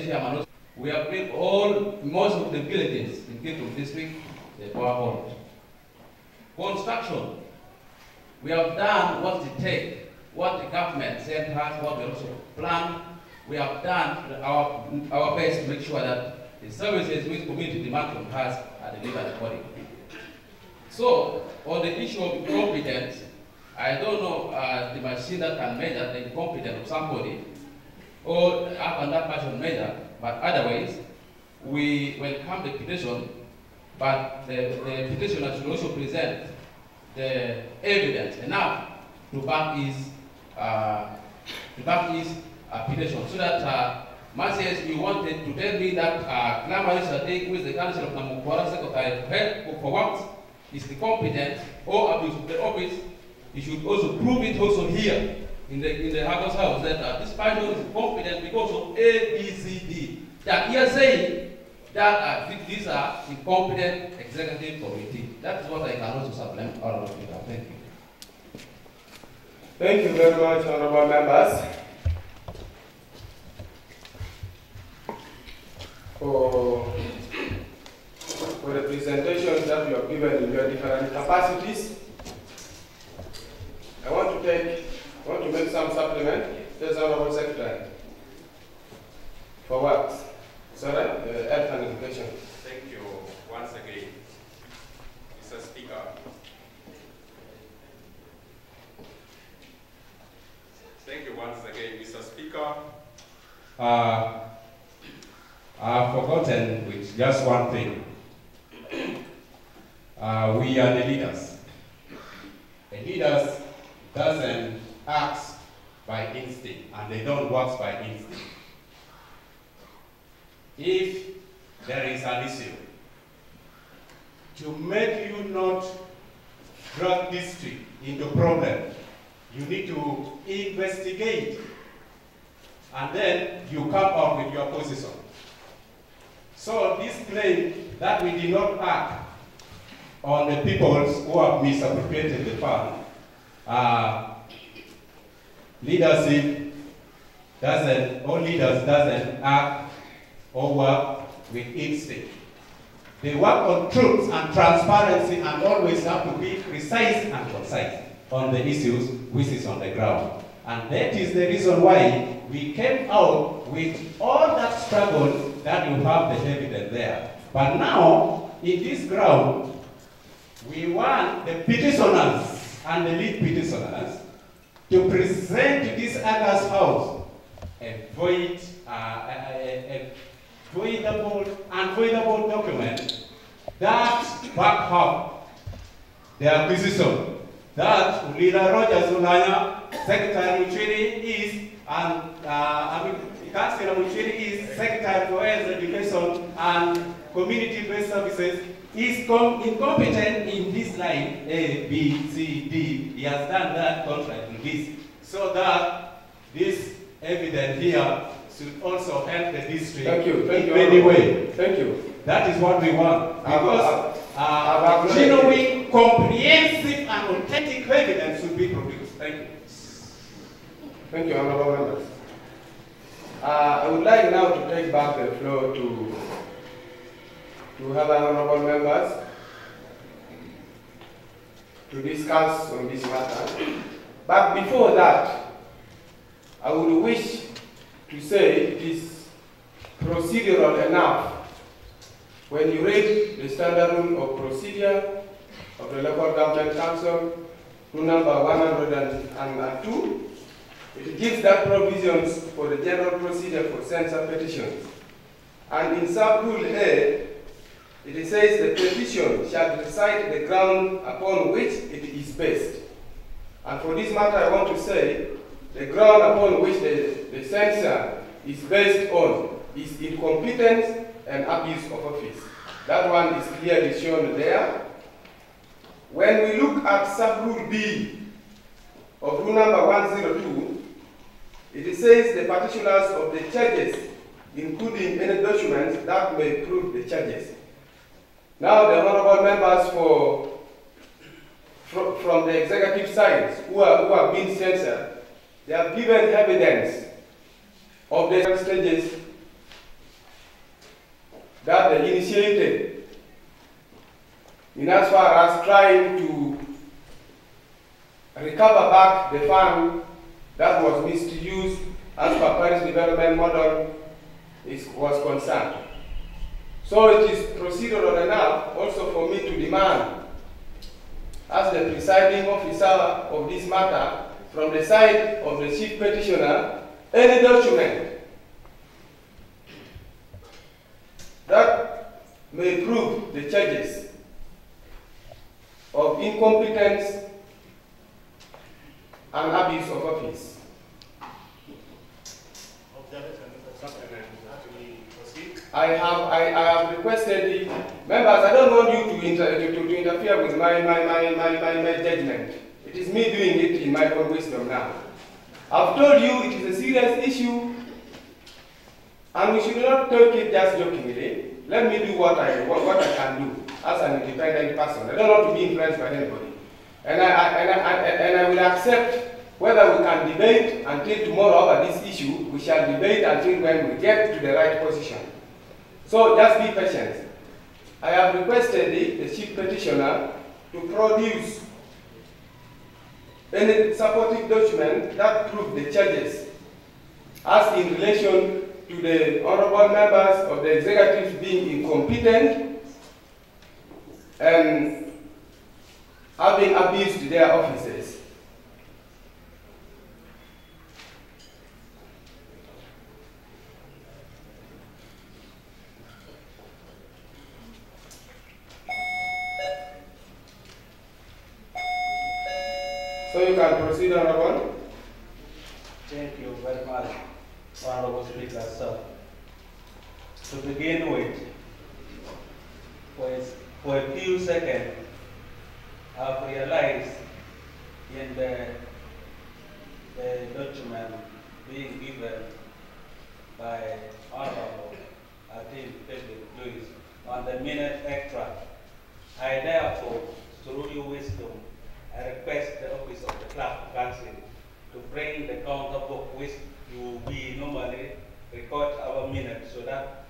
chairman, we have built most of the villages in Kitgum district, the power hold. Construction, we have done what it takes, what the government sent us, what we also planned. We have done our best to make sure that the services which community demand from us are delivered accordingly. So, on the issue of incompetence, I don't know the machine that can measure the incompetence of somebody, or up and that person measure, but otherwise, we welcome the petition, but the petitioner should also present the evidence enough to back his petition, so that much as you wanted to tell me that Clamaris Sadiq, who is the council of Namukwara Secretary of Health for Works, is incompetent or abuse of the office, he should also prove it also here in the House that this person is incompetent because of A, B, C, D. That he is saying that these are incompetent executive committee. That is what I can also supplement all of you. Thank you. Thank you very much, honorable members, for the presentations that you have given in your different capacities. I want to make some supplement. Yes, Honorable Secretary. For what? Sorry, health and education. Thank you once again, Mr. Speaker. Thank you once again, Mr. Speaker. I've forgotten with just one thing. We are the leaders. The leaders doesn't act by instinct, and they don't work by instinct. If there is an issue, to make you not drag district into problem, you need to investigate, and then you come up with your position. So this claim that we did not act on the peoples who have misappropriated the fund, leadership doesn't, or leaders doesn't act or work with instinct. They work on truth and transparency and always have to be precise and concise on the issues which is on the ground. And that is the reason why we came out with all that struggle that you have the evidence there. But now, in this ground, we want the petitioners and the lead petitioners to present to this August House a voidable document that back up their position that Leader Rogers Unanya, Secretary Muchiri is, and Councillor Muchiri is Secretary for Health Education and Community-Based Services, is incompetent in this line A, B, C, D. He has done that contrary to this, so that this evidence here should also help the district in many ways. Thank you. That is what we want, because genuine, comprehensive, and authentic evidence should be produced. Thank you. Thank you, honorable members. I would like now to take back the floor to other honorable members to discuss on this matter. But before that, I would wish to say it is procedural enough when you read the standard rule of procedure of the Local Government Council, rule number 102. It gives that provisions for the general procedure for censor petitions. And in sub-rule A, it says the petition shall recite the ground upon which it is based. And for this matter, I want to say the ground upon which the censor is based on is incompetence and abuse of office. That one is clearly shown there. When we look at sub-rule B of rule number 102, it says the particulars of the charges, including any documents that may prove the charges. Now the honorable members from the executive side who have been censored, they have given evidence of the stages that they initiated in as far as trying to recover back the fund that was misused as per Paris Development Model was concerned. So it is procedural enough also for me to demand, as the presiding officer of this matter, from the side of the chief petitioner, any document that may prove the charges of incompetence and abuse of office. I have requested the members. I don't want you to interfere with my judgment. It is me doing it in my own wisdom now. I've told you it is a serious issue, and we should not take it just jokingly. Let me do what I can do as an independent person. I don't want to be influenced by anybody, and I will accept. Whether we can debate until tomorrow over this issue, we shall debate until when we get to the right position. So just be patient. I have requested the chief petitioner to produce any supporting document that proves the charges as in relation to the honorable members of the executive being incompetent and having abused their offices. So you can proceed, Honorable. Thank you very much, Honorable Speaker, sir. To begin with, for a few seconds, I've realized in the document being given by Honorable Lewis on the minute extract, I therefore, through your wisdom, I request the office of the clerk council to bring the counter book which we normally record our minutes so that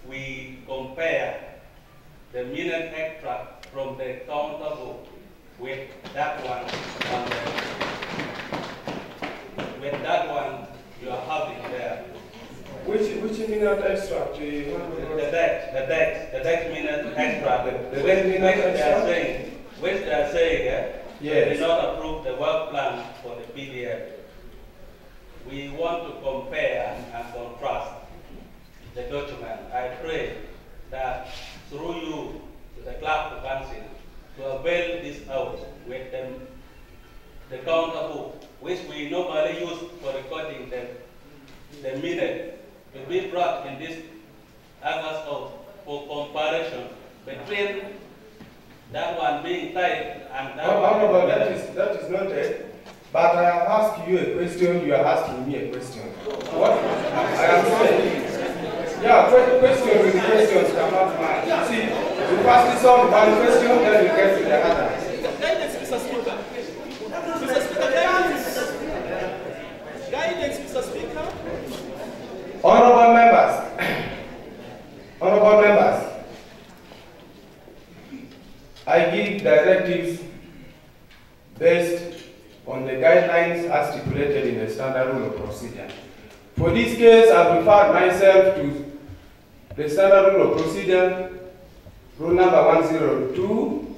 we compare the minute extract from the counter book with that one you are having there. Which minute extract? The deck minute extract. The deck minute extract? Which they are saying, yes. They did not approve the work plan for the PDF. We want to compare and contrast the document. I pray that through you to the clerk of council to avail this out with the counter book, which we normally use for recording the minute, to be brought in this August out for comparison between that one being typed and that one. Honorable, that is noted. But I have asked you a question, you are asking me a question. What I am saying, yeah, question with the questions cannot match. You see, you first solve one question, then you get to the other. Guidance, Mr. Speaker. Mr. Speaker, guidance. Guidance, Mr. Speaker. Honorable members, I give directives based on the guidelines as stipulated in the standard rule of procedure. For this case, I referred myself to the standard rule of procedure, rule number 102,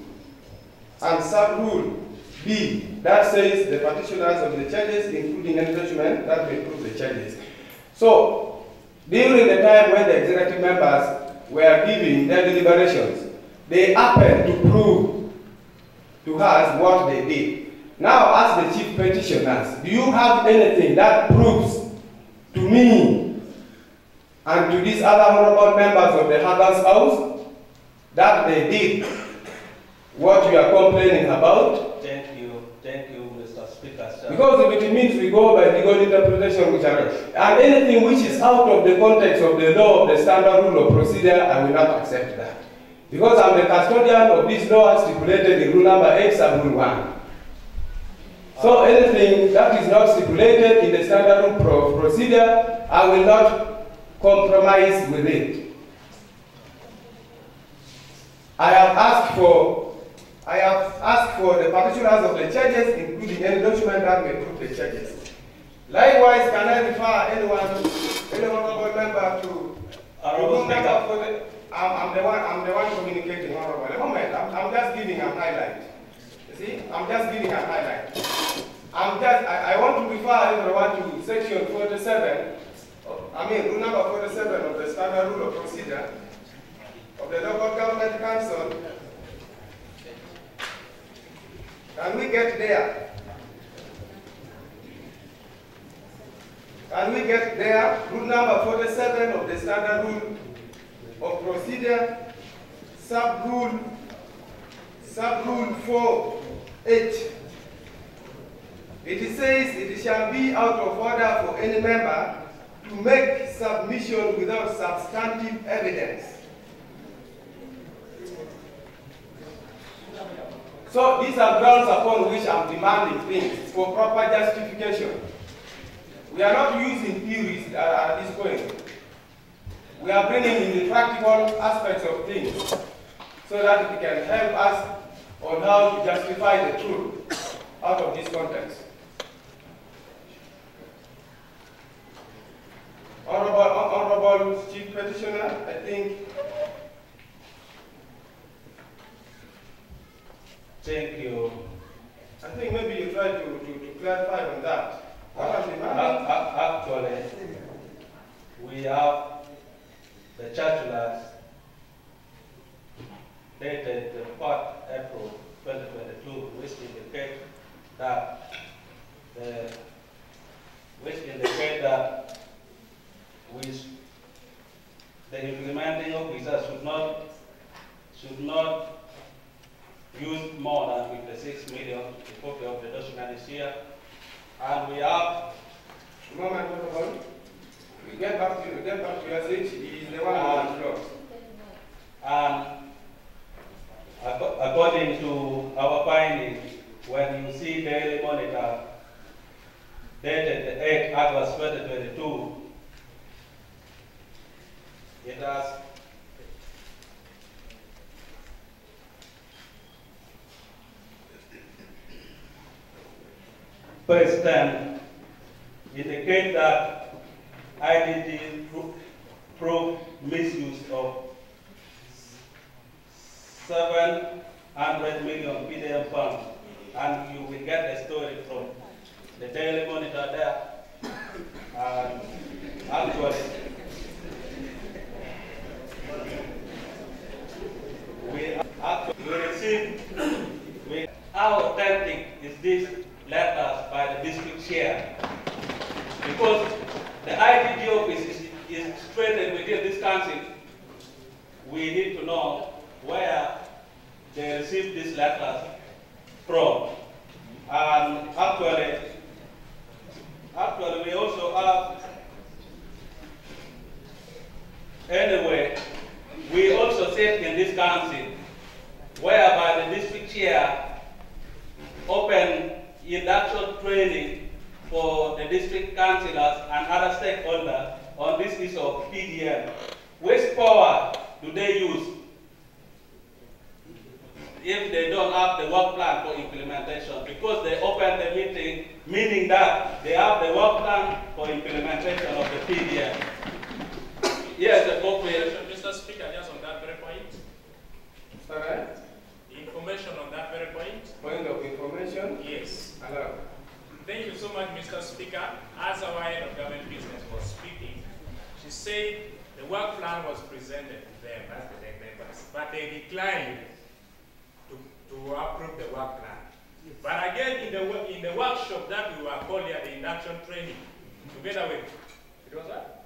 and sub-rule B, that says the particulars of the charges, including any document that may prove the charges. So, during the time when the executive members were giving their deliberations, they happened to prove to us what they did. Now, as the chief petitioners, do you have anything that proves to me and to these other honorable members of the House that they did what you are complaining about? Thank you, Mr. Speaker, sir. Because if it means we go by legal interpretation, which are, and anything which is out of the context of the law of the standard rule of procedure, I will not accept that. Because I'm the custodian of this law as stipulated in rule number 8 sub rule 1. So anything that is not stipulated in the standard rule of procedure, I will not compromise with it. I have asked for the particulars of the charges, including any document that may prove the charges. Likewise, can I refer any honorable member to room number for the? I'm the one communicating, honorable. A moment, I'm just giving a highlight. You see, I'm just giving a highlight. I want to refer everyone to section 47. Rule number 47 of the standard rule of procedure of the local government council. Can we get there? Can we get there? Rule number 47 of the standard rule of procedure, sub-rule 4H. It says it shall be out of order for any member to make submission without substantive evidence. So these are grounds upon which I'm demanding things for proper justification. We are not using theories at this point. We are bringing in the practical aspects of things so that it can help us on how to justify the truth out of this context. Honorable Chief Petitioner, I think. Thank you. I think maybe you try to clarify on that. Actually, we have the circulars dated the 4th April 2022, which indicate that the implementing officer should not use more than 56 million. The copy of the document is here, and we have. Moment, we get back to your seat. He is the one on the floor. And according to our findings, when you see Daily Monitor dated the 8th August 2022, it has page 10 indicate that IDT proved misuse of 700 million PDM funds, and you will get the story from the Daily Monitor there. And actually, we received, how authentic is this letters by the district chair? Because the IDG office is situated within this council, we need to know where they received these letters from. And actually we also have, anyway, we also sit in this council whereby the district chair opened induction training for the district councillors and other stakeholders on this issue of PDM. Which power do they use if they don't have the work plan for implementation? Because they open the meeting, meaning that they have the work plan for implementation of the PDM. Yes, the appropriation. Mr. Speaker, just on that very point. Sorry? Information on that very point. Point of information? Yes. Hello. Thank you so much, Mr. Speaker. As our head of government business was speaking, she said the work plan was presented to them as the members, but they declined to approve the work plan. But again, in the workshop that we were called here, the induction training, together with, it was what?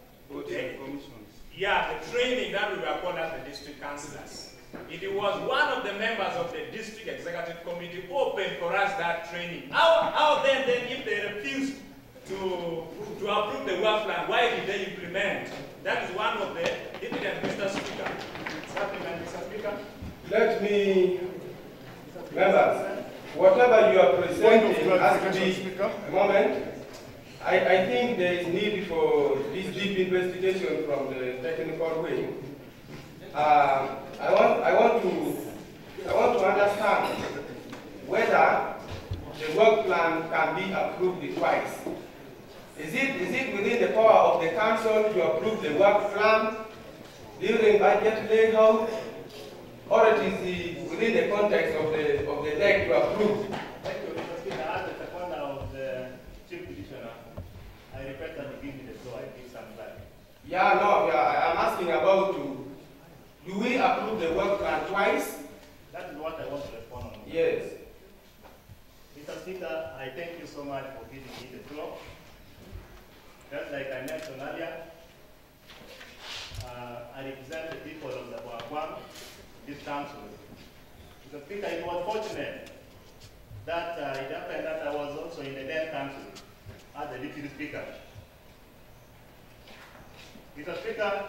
Yeah, the training that we were called as the district councillors. It was one of the members of the district executive committee who opened for us that training. How then if they refused to approve the work plan, why did they implement? That is one of the evidence, Mr. Speaker. Mr. Speaker. Let me, members, whatever you are presenting has to be, a moment, I think there is need for this deep investigation from the technical wing. I want to can be approved twice. Is it within the power of the council to approve the work plan during budget layout, or it is within the context of the deck to approve? Thank you, Mr. Speaker. As the seconder of the Chief Petitioner, I request that you give me the floor. I give some clarity. I'm asking about do we approve the work plan twice? That is what I want to respond on. Yes. Mr. Speaker, I thank you so much for giving me the floor. Just like I mentioned earlier, I represent the people of the Boakwam, this council. Mr. Speaker, it was fortunate that it happened that I was also in the then council as the deputy speaker. Mr. Speaker,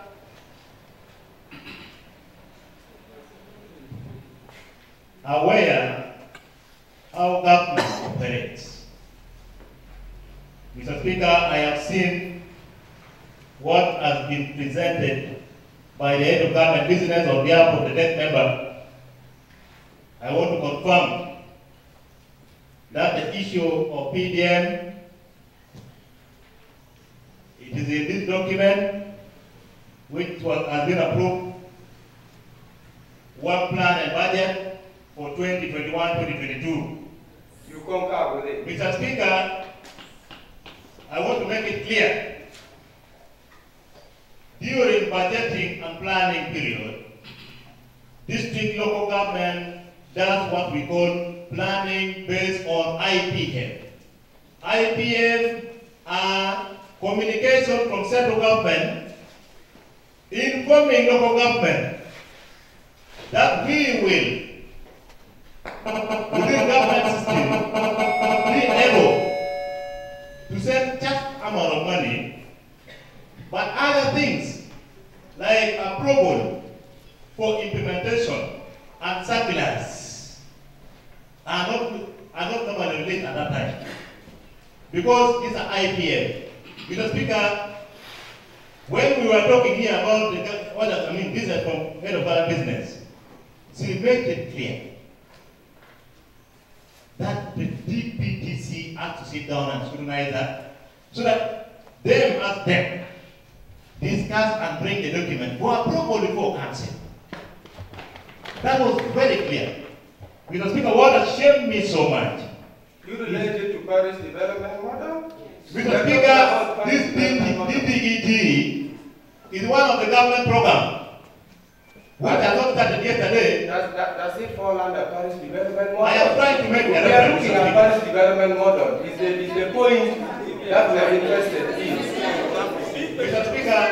aware how government operates. Mr. Speaker, I have seen what has been presented by the head of government business on behalf of the debt member. I want to confirm that the issue of PDM, it is in this document which has been approved, work plan and budget for 2021-2022. You concur with it? Mr. Speaker, I want to make it clear, during budgeting and planning period, district local government does what we call planning based on IPF. IPF are communication from central government informing local government that we will, within government system, be able to send just amount of money, but other things like approval for implementation and circulars are not normally released at that time, because these are IPF. Mr. Speaker, when we were talking here about the business from head of our business, she made it clear that the DPTC has to sit down and scrutinize that, so that them as them discuss and bring the document for approval before council. That was very clear. Mr. Speaker, what has shamed me so much? You related to Paris development model? Mr. Speaker, this DPEG is one of the government programs which has not started yesterday. Does it fall under Paris development model? I am trying to make a reference. We are looking at Paris development model. Is the point that we are interested in? Mr. Speaker,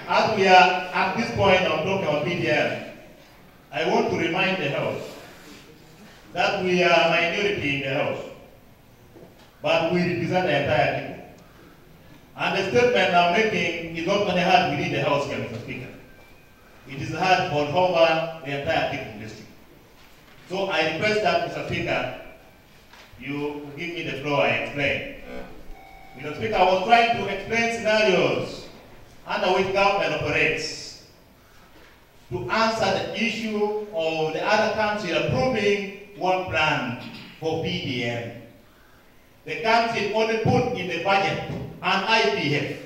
as we are at this point of talking on PDM, I want to remind the House that we are a minority in the House, but we represent the entire people. And the statement I'm making is not only heard within the House, Mr. Speaker. It is heard all over the entire Kitgum district. So I request that, Mr. Speaker, you give me the floor, I explain. Mr. Speaker, I was trying to explain scenarios under which government operates to answer the issue of the other council approving one plan for PDM. The council only put in the budget an IPF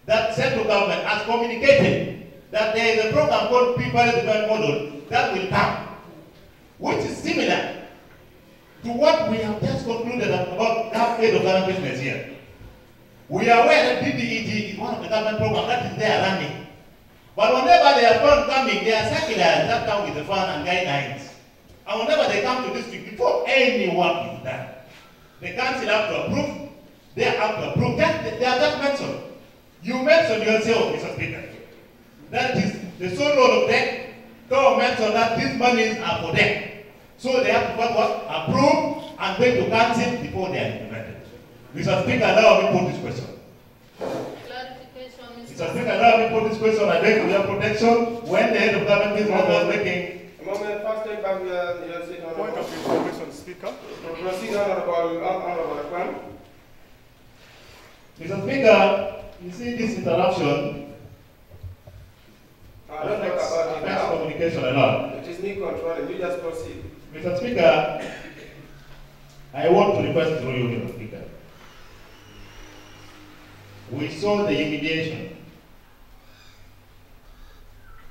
that central government has communicated that there is a program called People Development Model that will come, which is similar to what we have just concluded about that aid of government business here. We are aware that DDEG is one of the government programs that is there running. But whenever they are found coming, they are circulars that come with the fund and guidelines. And whenever they come to district, before any work is done, the council have to approve, they have to approve. They are just mentioned. You mentioned yourself, Mr. Speaker. That is the sole role of them. Don't mention that these monies are for them. So they have to approve and bring to council before they are implemented. Mr. Speaker, allow me to put this question. Clarification, Mr. Speaker, allow me to put this question. I beg for your protection. When the head of government business was making... A moment, first take back your seat. Point of information, Speaker. Proceed, Honorable Kwan. Mr. Speaker, you see this interruption Don't talk about it now. communication a lot. It is me controlling. You just proceed. Mr. Speaker, I want to request through you, Mr. Speaker. We saw the humiliation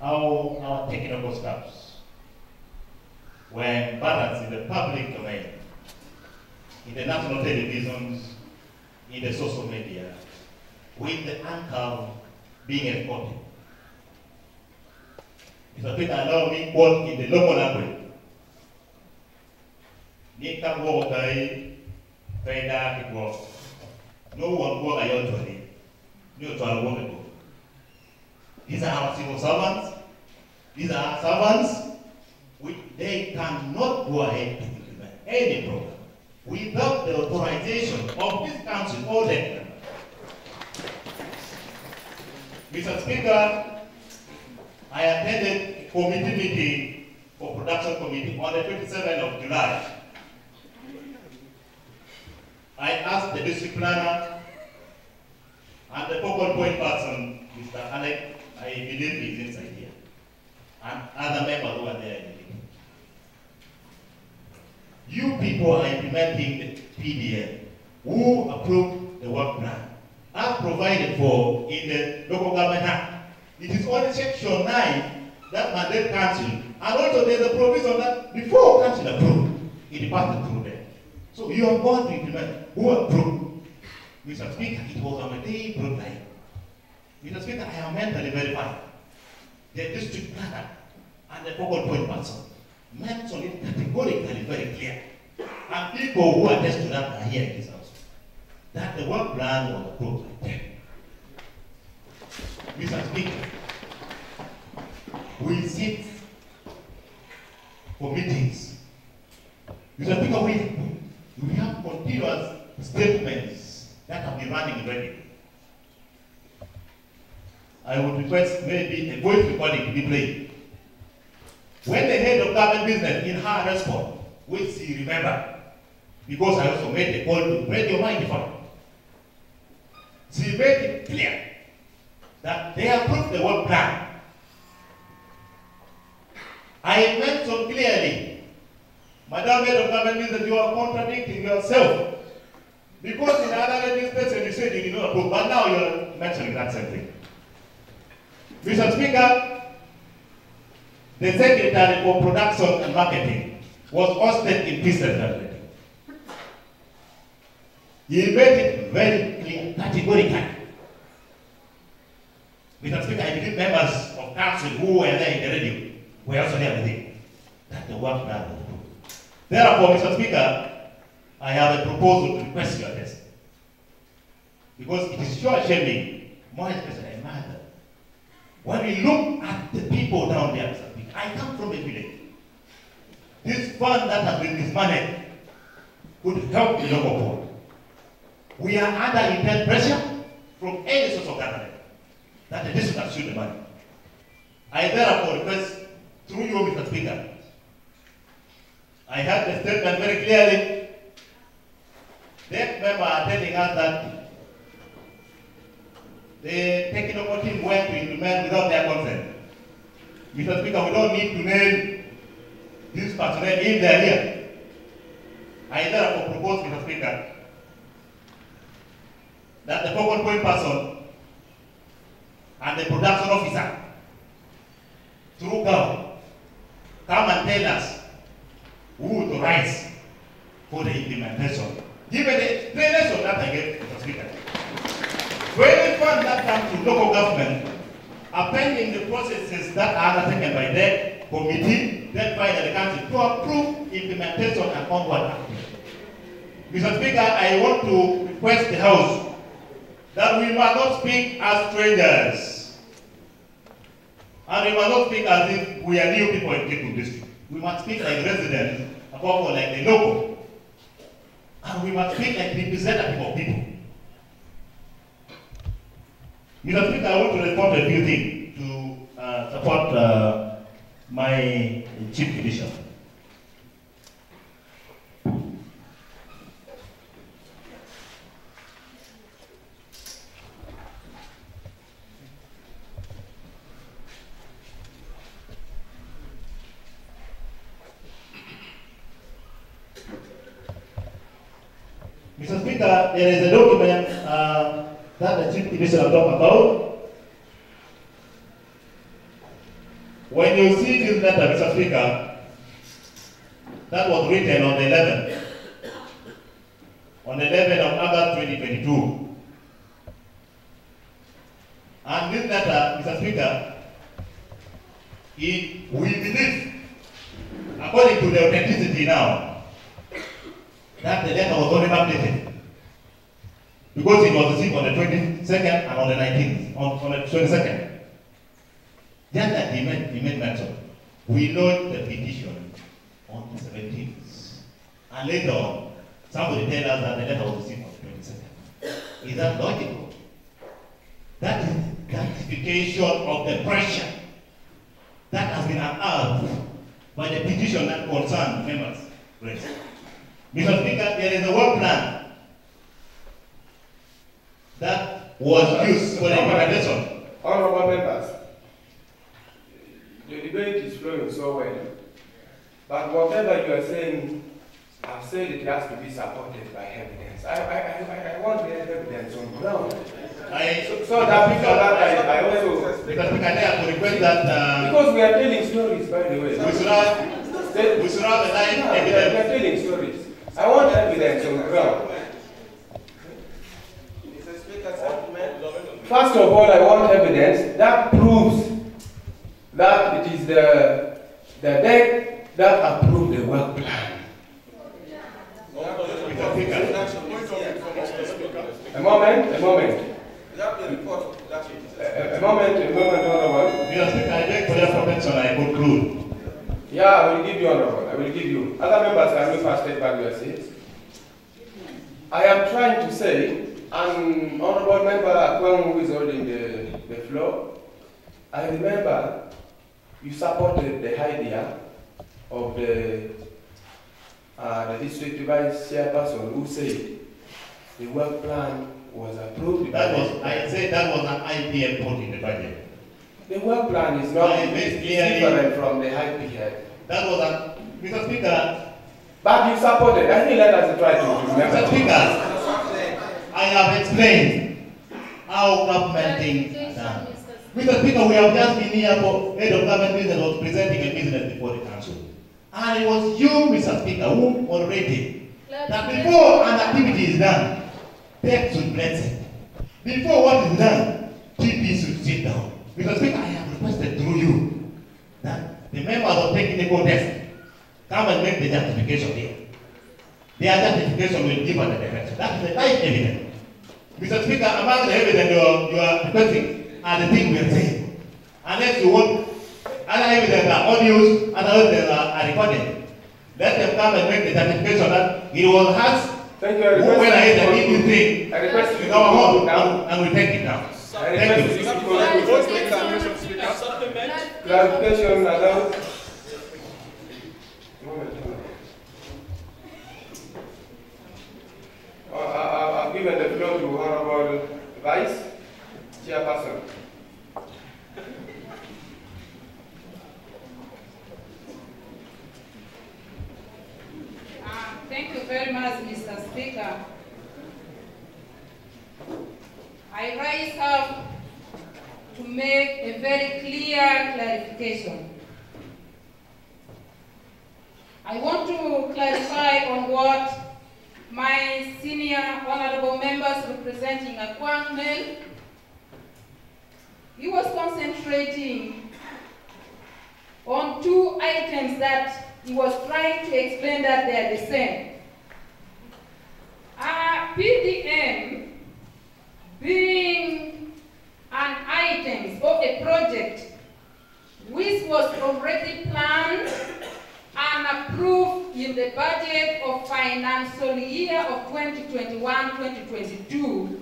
how our technical staffs were embarrassed in the public domain, in the national televisions, in the social media, with the anchor being escorted. Mr. Speaker, allow me quote in the local language. Nika wo kai faida kiko. No one go ayotoli. No to alone go. These are our civil servants. These are our servants. They cannot go ahead to implement any program without the authorization of this council or the Mr. Speaker, I attended a committee meeting for production committee on the 27th of July. I asked the district planner and the focal point person, Mr. Alec, I believe he's inside here, and other members who are there in the meeting. You people are implementing the PDL. Who approved the work plan? As provided for in the Local Government Act. It is only Section 9 that mandate council, and also there's a provision that before council approved, it passed through there. So you are going to implement. Who approved? Mr. Speaker, it was on a day broad line. Mr. Speaker, I am mentally verified. The district planner and the focal point person mentioned it categorically very clear. And people who attest to that are here in this house. That the work plan was approved by them. Mr. Speaker, we sit for meetings. Mr. Speaker, we have continuous statements that have been running already. I would request maybe a voice recording to be played. When the head of government business in her response, which she remembered, because I also made a call to radio microphone, she made it clear that they approved the work plan. I mentioned clearly, Madam Head of Government Business, you are contradicting yourself. Because in other legislation you said you did not approve, but now you are mentioning that same thing. Mr. Speaker, the Secretary for Production and Marketing was hosted in peace celebrating. He made it very clear, categorically. Mr. Speaker, I believe members of council who were there in the radio were also there with him. That the work plan was approved. Therefore, Mr. Speaker, I have a proposal to request your attention. Because it is sure shaming, more especially a mother. When we look at the people down there, Mr. Speaker, I come from a village. This fund that has been mismanaged could help the local board. We are under intense pressure from any source of government that the district should the money. I therefore request through you, Mr. Speaker, I heard the statement very clearly. That member are telling us that the technical team went to implement without their consent. Mr. Speaker, we don't need to name this personnel if they are here. I therefore propose, Mr. Speaker, that the focal point person and the production officer through come and tell us who authorized for the implementation. Given the explanation that I gave, Mr. Speaker, when fund that comes to local government, appending the processes that are undertaken by that committee, then by the council to approve implementation and onward action. Mr. Speaker, I want to request the House that we must not speak as strangers. And we must not speak as if we are new people in Kitgum district. We must speak like residents, above all like the local. And we must speak like representative of people. Mr. Speaker, I want to report a few things to support my chief petition. Mr. Speaker, there is a document that the Chief Commissioner talked about. When you see this letter, Mr. Speaker, that was written on the 11th of August 2022. And this letter, Mr. Speaker, we believe, according to the authenticity now, that the letter was only updated. Because it was received on the 22nd and on the 19th, on the 22nd. Just that he made mention. We lodged the petition on the 17th. And later on, somebody told us that the letter was received on the 22nd. Is that logical? That is gratification of the pressure that has been unearthed by the petition that concerned members raised. Mr. Speaker, there is a work plan that was used for the implementation. Honorable members, the debate is flowing so well, but whatever you are saying, I've said it has to be supported by evidence. I want the evidence on ground. I also, because we can have to request that because we are telling stories, by the way. we should have a live evidence. We are telling stories. I want evidence on ground. First of all, I want evidence that proves that it is the deck that approved the work plan. A moment. A moment, Honorable. Mr. Speaker, I beg for your permission, I conclude. Yeah, I will give you, Honorable. I will give you. Other members can look first take back your seats. I am trying to say, and Honorable Member Kwang, who is holding the floor, I remember you supported the idea of the district vice chairperson who said the work plan was approved. That was an IPM put in the budget. The work plan is not different from the IPM. That was Mr. Speaker. But you supported. I think let us try to remember. Mr. Speaker, I have explained how government things are done. Mr. Speaker, we have just been here for head of government business was presenting a business before the council. And it was you, Mr. Speaker, who already that before an activity is done, text should bless it. Before what is done, TP should sit down. Mr. Speaker, I have requested through you that the members of technical desk come and make the justification here. Their justification will give us the direction. That is the live evidence. Mr. Speaker, among the evidence you are requesting are the things we are saying. Unless you want other evidence are audios, other evidence are recorded. Let them come and make the justification that it was us who went ahead and did this thing in our home and we take it now. Thank you. Clarification allowed. I've given the floor to Honorable Vice Chairperson. Thank you very much, Mr. Speaker. I rise up to make a very clear clarification. I want to clarify on what my senior honorable members representing Akwang Mel, he was concentrating on two items that he was trying to explain that they are the same. PDM being an item or a project which was already planned and approved in the budget of financial year of 2021-2022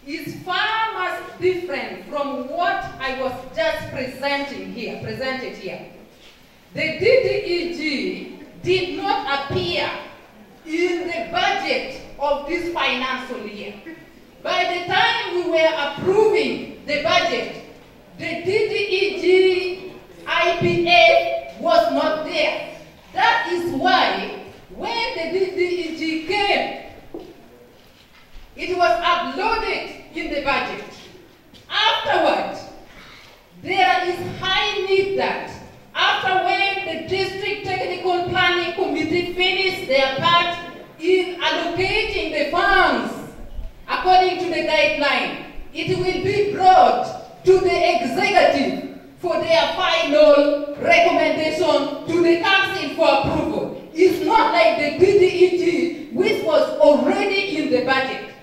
is far much different from what I was just presented here. The DDEG did not appear in the budget of this financial year. By the time we were approving the budget, the DDEG IPA was not there. That is why when the DDEG came guideline. It will be brought to the executive for their final recommendation to the council for approval. It's not like the DDEG, which was already in the budget.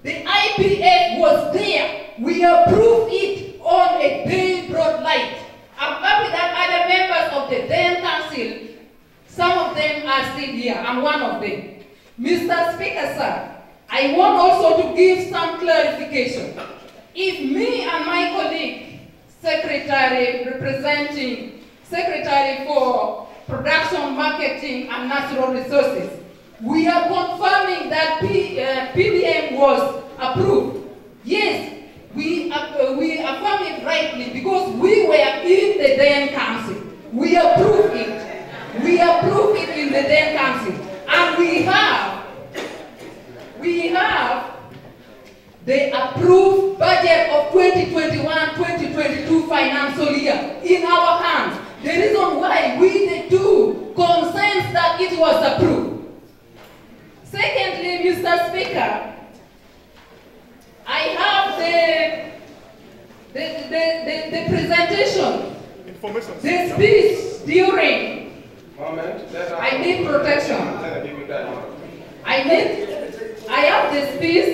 The IPF was there. We approved it on a day broad light. I'm happy that other members of the then council, some of them are still here. I'm one of them. Mr. Speaker, sir, I want also to give some clarification. If me and my colleague, Secretary representing Secretary for Production, Marketing and Natural Resources, we are confirming that PDM was approved. Yes, we affirm it rightly because we were in the then council. We approved it. We approved it in the then council. And we have the approved budget of 2021-2022 financial year in our hands. The reason why we the two consent that it was approved. Secondly, Mr. Speaker, I have the presentation, the speech during. I need protection. I have the speech.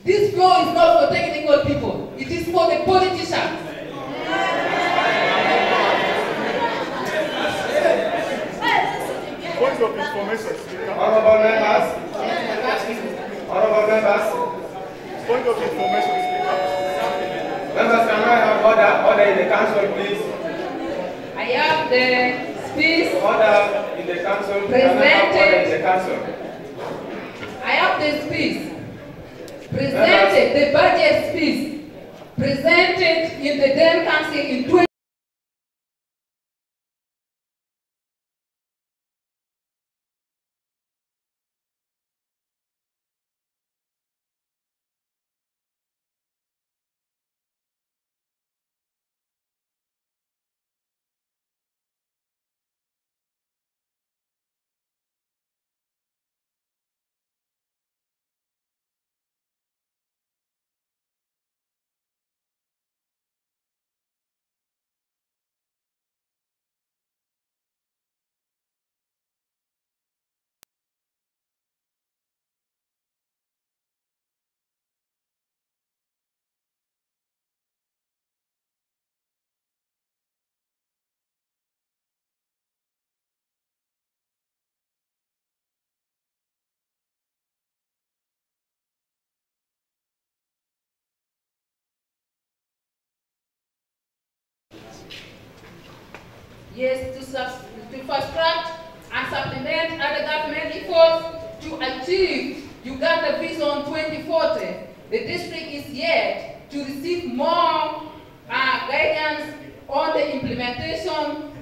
This floor is not for technical people. It is for the politicians. Point of information, Speaker. Honorable members. Honorable members. Point of information, Speaker. Members, can I have order in the council, please? I have the speech. Order in the council. Presented. Can I have order in the council? I have the speech. Presented, the budget speech. Presented in the then council in 20. Yes, to fast-track and supplement other government efforts to achieve Uganda Vision 2040. The district is yet to receive more guidance on the implementation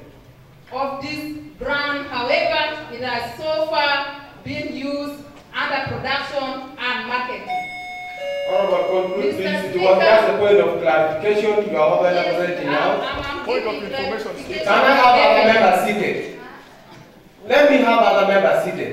of this grant. However, it has so far been used under production and marketing. Honorable, conclude please. It was just a point of clarification. You are elaborating now. Point of information, Speaker. Can I have other members seated? Let me have other members seated.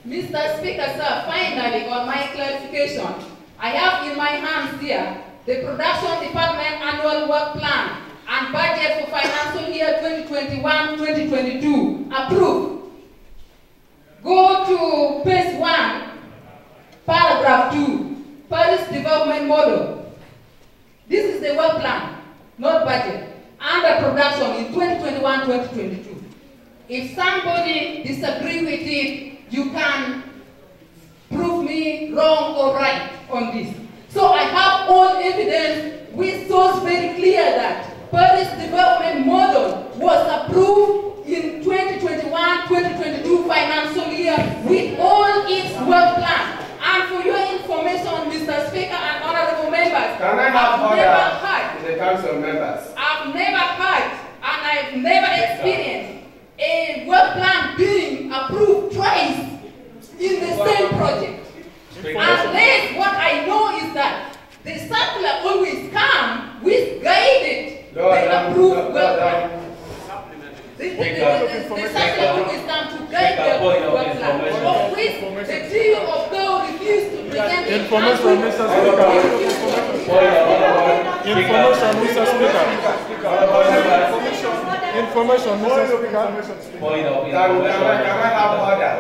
Mr. Speaker, sir, finally on my clarification, I have in my hands here the Production Department Annual Work Plan and Budget for Financial Year 2021-2022 approved. Go to page 1, paragraph 2, Paris Development Model. This is the work plan, not budget, under production in 2021-2022. If somebody disagrees with it, you can prove me wrong or right on this. So I have all evidence which shows very clear that Paris Development Model was approved in 2021-2022 financial year with all its work plan. And for your information, Mr. Speaker and honorable members, can I have order to the council members? I've never heard and I've never experienced a work plan being approved twice in the same project. Unless what I know is that the circular always comes with guided, the approved work plan. The circular always comes to guide the work plan, of which the Information, Mr. Speaker. Information, Mr. Speaker. Information, Mr. Speaker. Can I have order?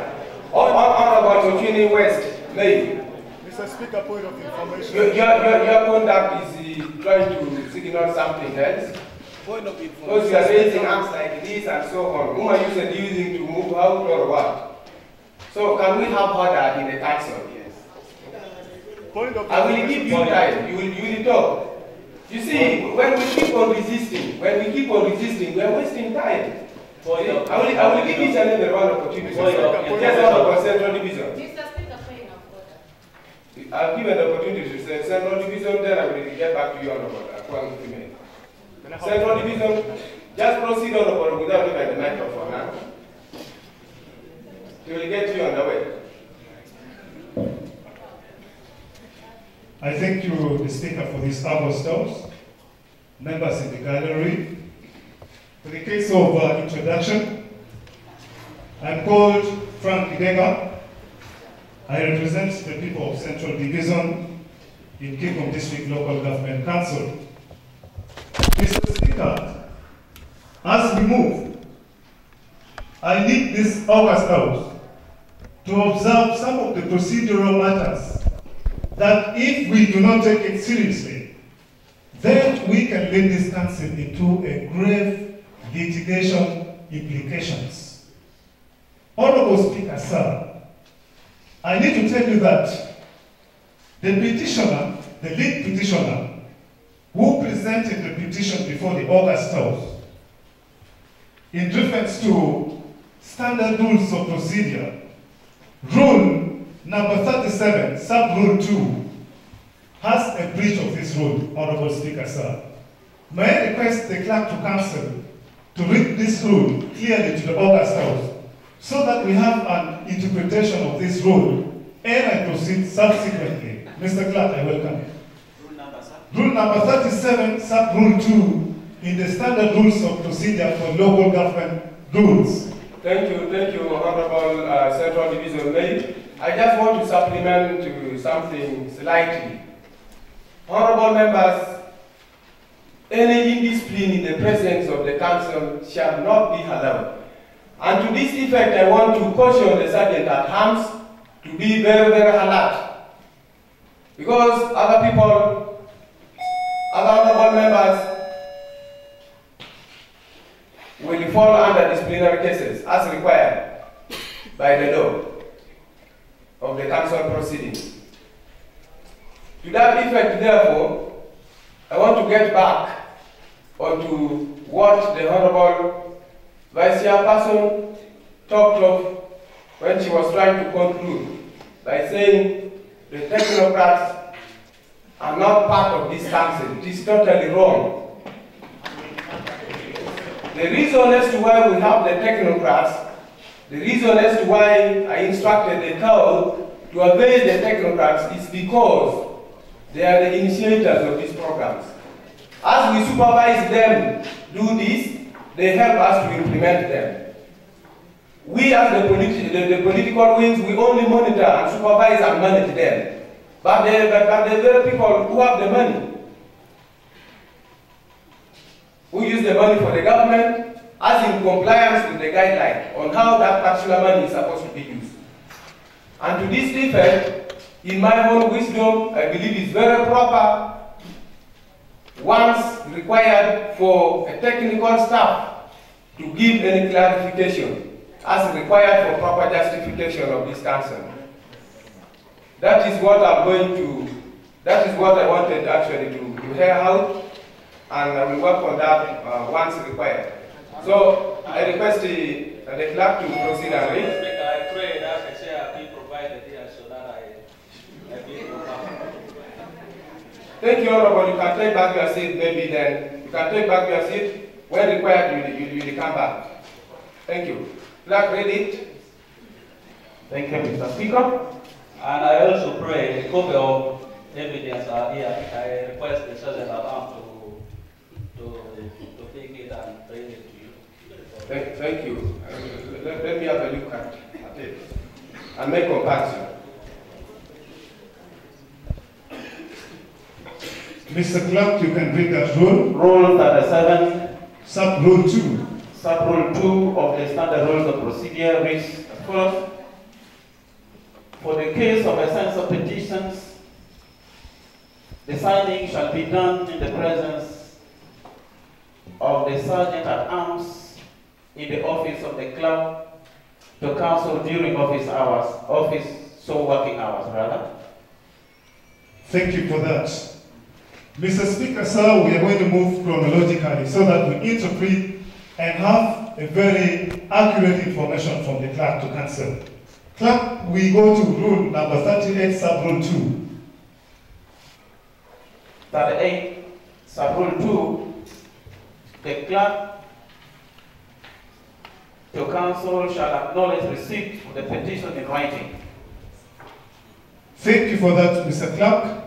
Honorable Mutini West, May. Mr. Speaker, point of information. Your conduct is trying to signal something else. Because you are raising arms like this and so on. Whom are you seducing to move out or what? So can we have order in the council? Yes. Point of I will give you time. You will talk. You see, when we keep on resisting, we are wasting time. I will give each and every one opportunity. Just about Central Division. Mr. Speaker, point of order. I'll give an opportunity to say Central Division, then I will get back to you on about Central Division, just proceed on about without even the microphone. Huh? He will get you on the way. I thank you, the Speaker, for this August House, members in the gallery. For the case of introduction, I'm called Frank Kitgum. I represent the people of Central Division in Kitgum District Local Government Council. Mr. Speaker, as we move, I need this August House to observe some of the procedural matters that if we do not take it seriously, then we can lead this council into a grave litigation implications. Honorable Speaker, sir, I need to tell you that the petitioner, the lead petitioner, who presented the petition before the August House, in reference to standard rules of procedure, rule number 37, sub-rule 2, has a breach of this rule, Honorable Speaker, sir. May I request the clerk to counsel to read this rule clearly to the August House so that we have an interpretation of this rule and I proceed subsequently. Mr. Clerk, I welcome you. Rule number, sir? Rule number 37, sub-rule 2, in the standard rules of procedure for local government rules. Thank you, Honorable Central Division Mayor. I just want to supplement to something slightly. Honorable members, any indiscipline in the presence of the council shall not be allowed. And to this effect, I want to caution the sergeant at arms to be very, very alert. Because other people, other honorable members will fall under disciplinary cases as required by the law of the council proceedings. To that effect, therefore, I want to get back onto what the Honorable Vice Chairperson talked of when she was trying to conclude by saying the technocrats are not part of this council. It is totally wrong. The reason as to why we have the technocrats, the reason as to why I instructed the COW to obey the technocrats is because they are the initiators of these programs. As we supervise them do this, they help us to implement them. We as the political wings, we only monitor and supervise and manage them. But the very people who have the money, who use the money for the government, as in compliance with the guideline on how that particular money is supposed to be used. And to this effect, in my own wisdom, I believe it's very proper, once required for a technical staff to give any clarification, as required for proper justification of this council. That is what I wanted actually to hear out, and I will work on that once required. So I request the clerk to proceed and read. I pray that a chair be provided here so that I be Thank you, Honorable. You can take back your seat, maybe then. You can take back your seat. When required, you will come back. Thank you. Clerk, read it. Thank you, Mr. Speaker. And I also pray a copy of evidence are here. I request the sergeant at arms to take it and bring it to you. Thank you. Let me have a look at it and make comparison. Mr. Clerk, you can read that rule. Rule 37. Sub-rule 2. Sub-rule 2 of the standard rules of procedure reads as follows. For the case of a sense of petitions, the signing shall be done in the presence of the Sergeant at Arms in the office of the clerk to counsel during office working hours rather. Thank you for that. Mr. Speaker, sir, we are going to move chronologically so that we interpret and have a very accurate information from the clerk to counsel. Clerk, we go to rule number 38, sub-rule 2. 38, sub-rule 2, the clerk to counsel shall acknowledge receipt of the petition in writing. Thank you for that, Mr. Clerk.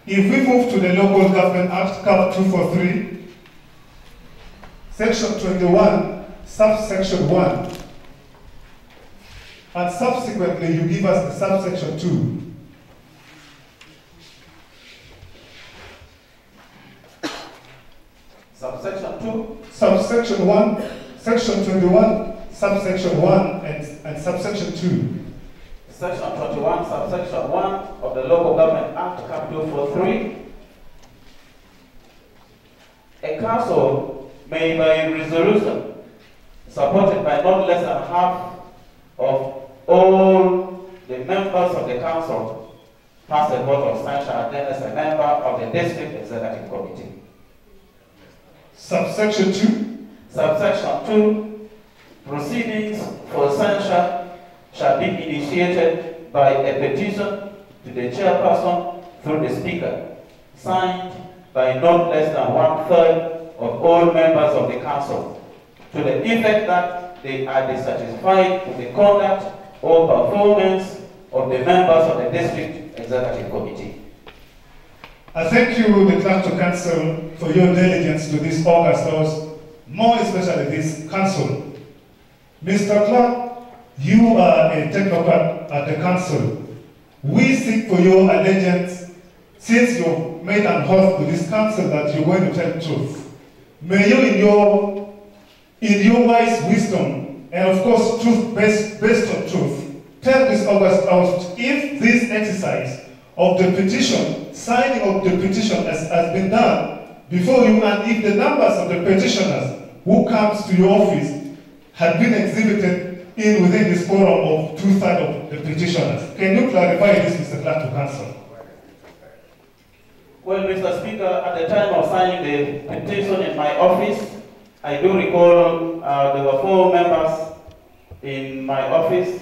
If we move to the Local Government Act, Cap 243, Section 21, subsection 1, and subsequently you give us the subsection 2. Subsection 2? Subsection 1, Section 21, subsection 1, and subsection 2. Section 21, subsection 1 of the Local Government Act, Cap 243. A council may, by resolution, supported by not less than half of all the members of the council, pass a vote of censure against a member of the district executive committee. Subsection 2. Subsection 2, proceedings for censure shall be initiated by a petition to the chairperson through the speaker, signed by not less than 1/3 of all members of the council, to the effect that they are dissatisfied with the conduct or performance of the members of the district executive committee. I thank you, the clerk to council, for your diligence to this August House, more especially this council. Mr. Clerk, you are a technocrat at the council. We seek for your allegiance, since you've made an oath to this council that you're going to tell the truth. May you, in your wise wisdom, and of course truth based on truth, tell this August House if this exercise of the petition, signing of the petition has been done before you, and if the numbers of the petitioners who comes to your office had been exhibited within this forum of 2/3 of the petitioners. Can you clarify this, Mr. Clerk, to council? Well, Mr. Speaker, at the time of signing the petition in my office, I do recall there were 4 members in my office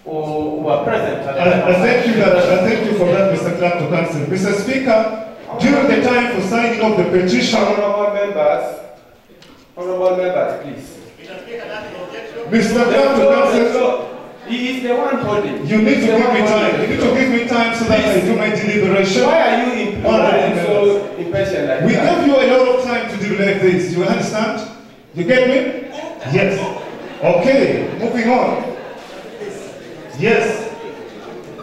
who were present. I thank you for that, Mr. Clerk, to council. Mr. Speaker, during the time for signing of the petition, honorable members, please. Mr. Clerk to council, he is the one holding. You need to give me time. You need to give me time so that I do my deliberation. Why are you so impatient like that? We gave you a lot of time to do like this. You understand? You get me? Yes. Okay, moving on. Yes.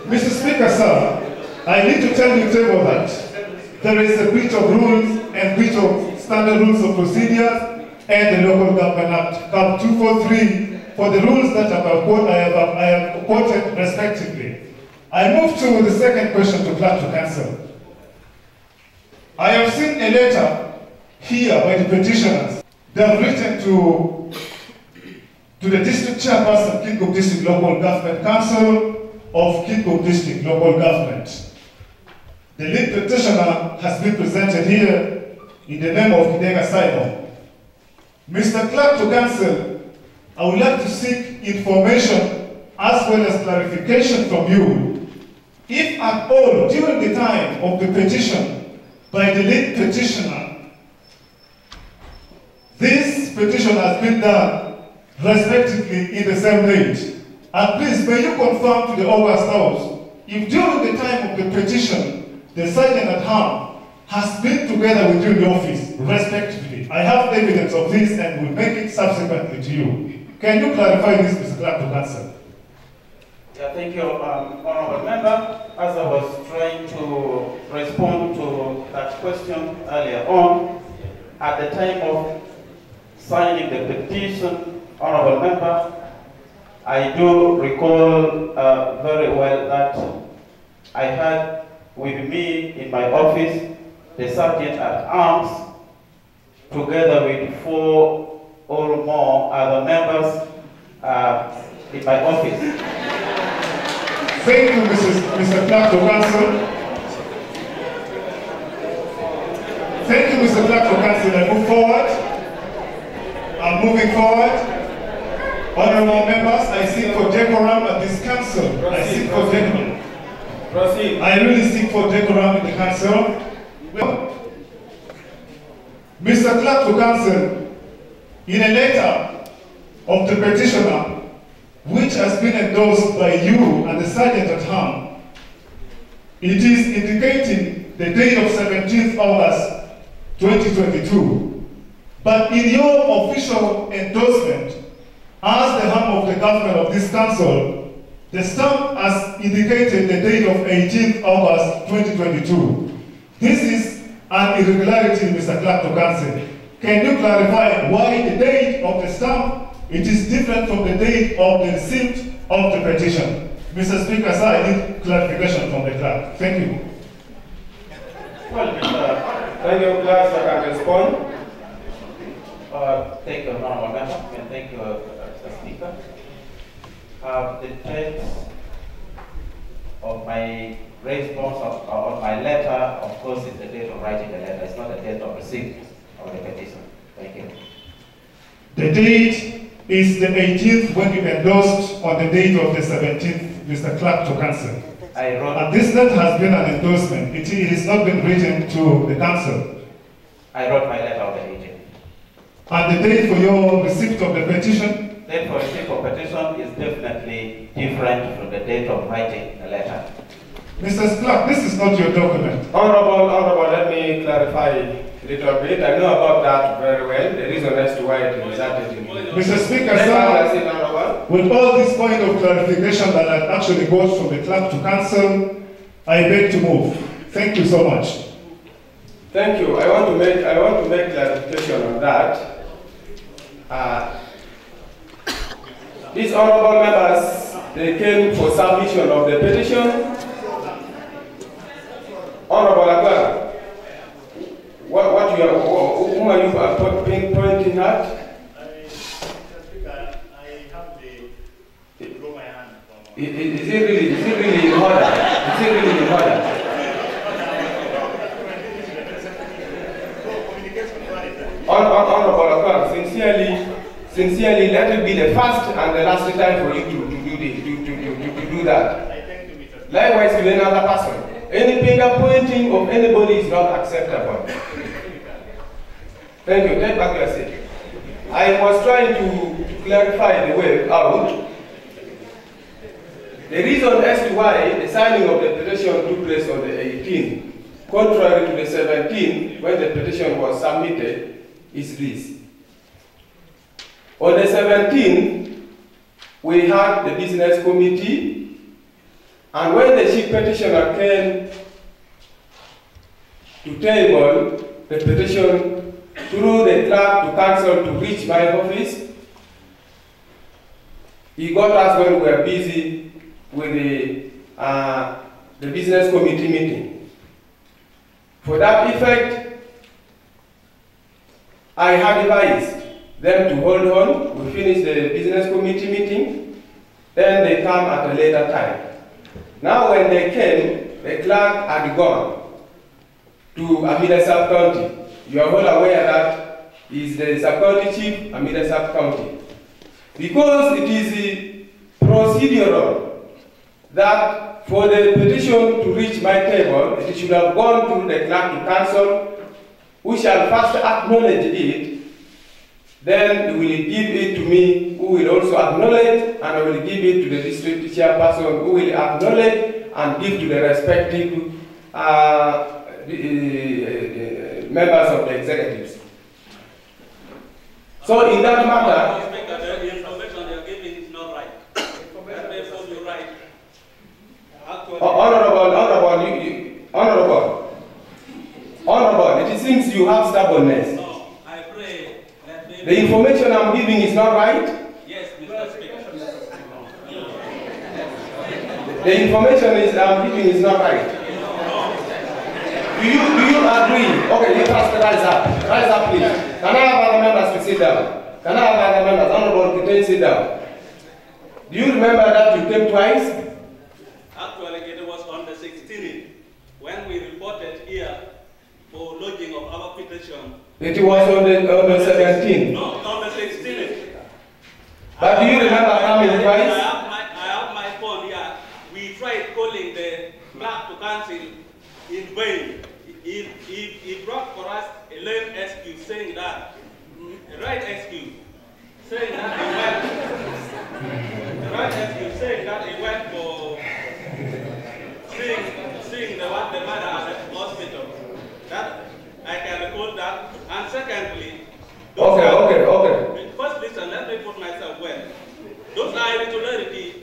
Mr. Speaker, sir, I need to tell you table that there is a breach of rules and breach of standard rules of procedure and the Local Government Act, Cap 243, for the rules that I have quoted respectively. I move to the second question to clerk to council. I have seen a letter here by the petitioners. They have written to the district chairperson, Kitgum District Local Government Council of Kitgum District Local Government. The lead petitioner has been presented here in the name of Kidega Simon. Mr. Clerk to council, I would like to seek information as well as clarification from you. If at all, during the time of the petition by the lead petitioner, this petition has been done respectively in the same date. And please, may you confirm to the August House, if during the time of the petition, the sergeant at arms has been together with you in the office, respectively. I have evidence of this and will make it subsequently to you. Can you clarify this, Mr. Clerk, to council? Yeah, thank you, honorable member. As I was trying to my own. At the time of signing the petition, Honorable Member, I do recall very well that I had with me in my office the Sergeant at Arms, together with 4 or more other members in my office. Thank you, Mr. Clerk to Council. Thank you, Mr. Clerk to Council. I move forward. I'm moving forward. Honorable members, I seek for decorum at this council. I seek for decorum. Proceed. I really seek for decorum in the council. Mr. Clerk to Council, in a letter of the petitioner, which has been endorsed by you and the Sergeant at Arms, it is indicating the date of 17th August 2022. But in your official endorsement, as the arm of the government of this council, the stamp has indicated the date of 18th August 2022. This is an irregularity, Mr. Clerk to Council. Can you clarify why the date of the stamp it is different from the date of the receipt of the petition? Mr. Speaker, sir, I need clarification from the clerk. Thank you. Well, thank you, clerk. I can respond. Thank you, Honorable Member, and thank you, Mr. Speaker. The text of my response on my letter, of course, is the date of writing the letter. It's not the date of receipt of the petition. Thank you. The date is the 18th when you endorsed on the date of the 17th, Mr. Clerk to Council. And this letter has been an endorsement. It has not been written to the council. I wrote my letter on the 18th. And the date for your receipt of the petition? Date for receipt of petition is definitely different from the date of writing the letter. Mr. Clerk, this is not your document. Honorable, let me clarify a little bit. I know about that very well, the reason as to why it resulted in. Mr. Speaker, sir, with all this point of clarification that I actually got from the clerk to council, I beg to move. Thank you so much. Thank you. I want to make clarification on that. These honorable members, they came for submission of the petition. Honorable Aguara, whom are you pointing at? Is it really in order? Is it really in order? Honorable Aguara, sincerely, let it be the first and the last time for you to do that. Likewise with another person. Any finger pointing of anybody is not acceptable. Thank you. Take back your seat. I was trying to clarify the way out. The reason as to why the signing of the petition took place on the 18th, contrary to the 17th, when the petition was submitted, is this. On the 17th, we had the business committee, and when the chief petitioner came to table the petition through the clerk to council to reach my office, he got us when we were busy with the business committee meeting. For that effect, I had advised them to hold on. We finished the business committee meeting, then they come at a later time. Now when they came, the clerk had gone to Amida Sub-County. You are all aware that he is the Sub-County Chief, Amida Sub-County. Because it is procedural that for the petition to reach my table, it should have gone to the clerk to council, who shall first acknowledge it, then he will give it to me, who will also acknowledge, and I will give it to the district chairperson, who will acknowledge and give to the respective members of the executives. So in that matter, the information you are giving is not right. Therefore, you right. Honorable, it seems seems you have stubbornness. No, I pray that maybe... The information I'm giving is not right? Yes, Mr. Speaker. The information I'm giving is not right. Do you agree? Okay, you first rise up. Rise up, please. Can I have other members to sit down? Can I have other members? Honorable Kitgum, sit down. Do you remember that you came twice? Actually, it was on the 16th when we reported here for lodging of our petition. It was on the 17th. No, on the 16th. But do you remember coming twice? I have my phone here. We tried calling the clerk to cancel in vain. He brought for us a lame excuse saying that, the right excuse, saying that he went, the right excuse saying that he went for seeing the mother at the hospital. That, I can recall that. And secondly, Okay. First, listen, let me put myself well. Those are irregularities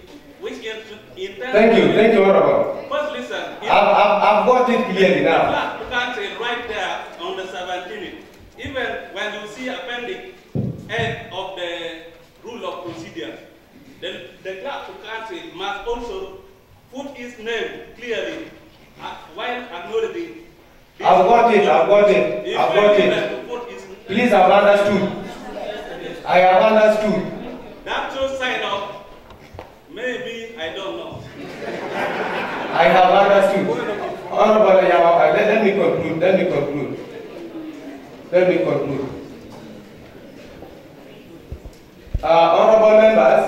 which intend... Thank you, Honorable. First, listen. I've got it clearly now. You can't say right there on the 17th. Even when you see appendix F of the rule of procedure, the clerk to council must also put his name clearly while acknowledging. I've got it. Please, I've understood. I have understood. That shows sign of maybe, I don't know. I have understood. Honorable Yawaka, let me conclude. Honorable members,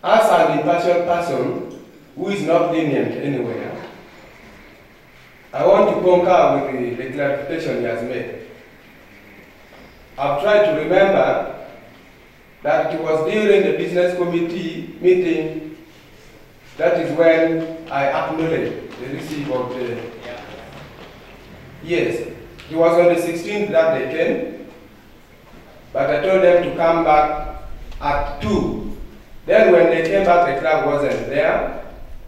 as an impartial person who is not lenient anywhere, I want to concur with the clarification he has made. I've tried to remember that it was during the business committee meeting that is when I acknowledged the receipt of the... Yes, it was on the 16th that they came, but I told them to come back at 2. Then when they came back, the clerk wasn't there,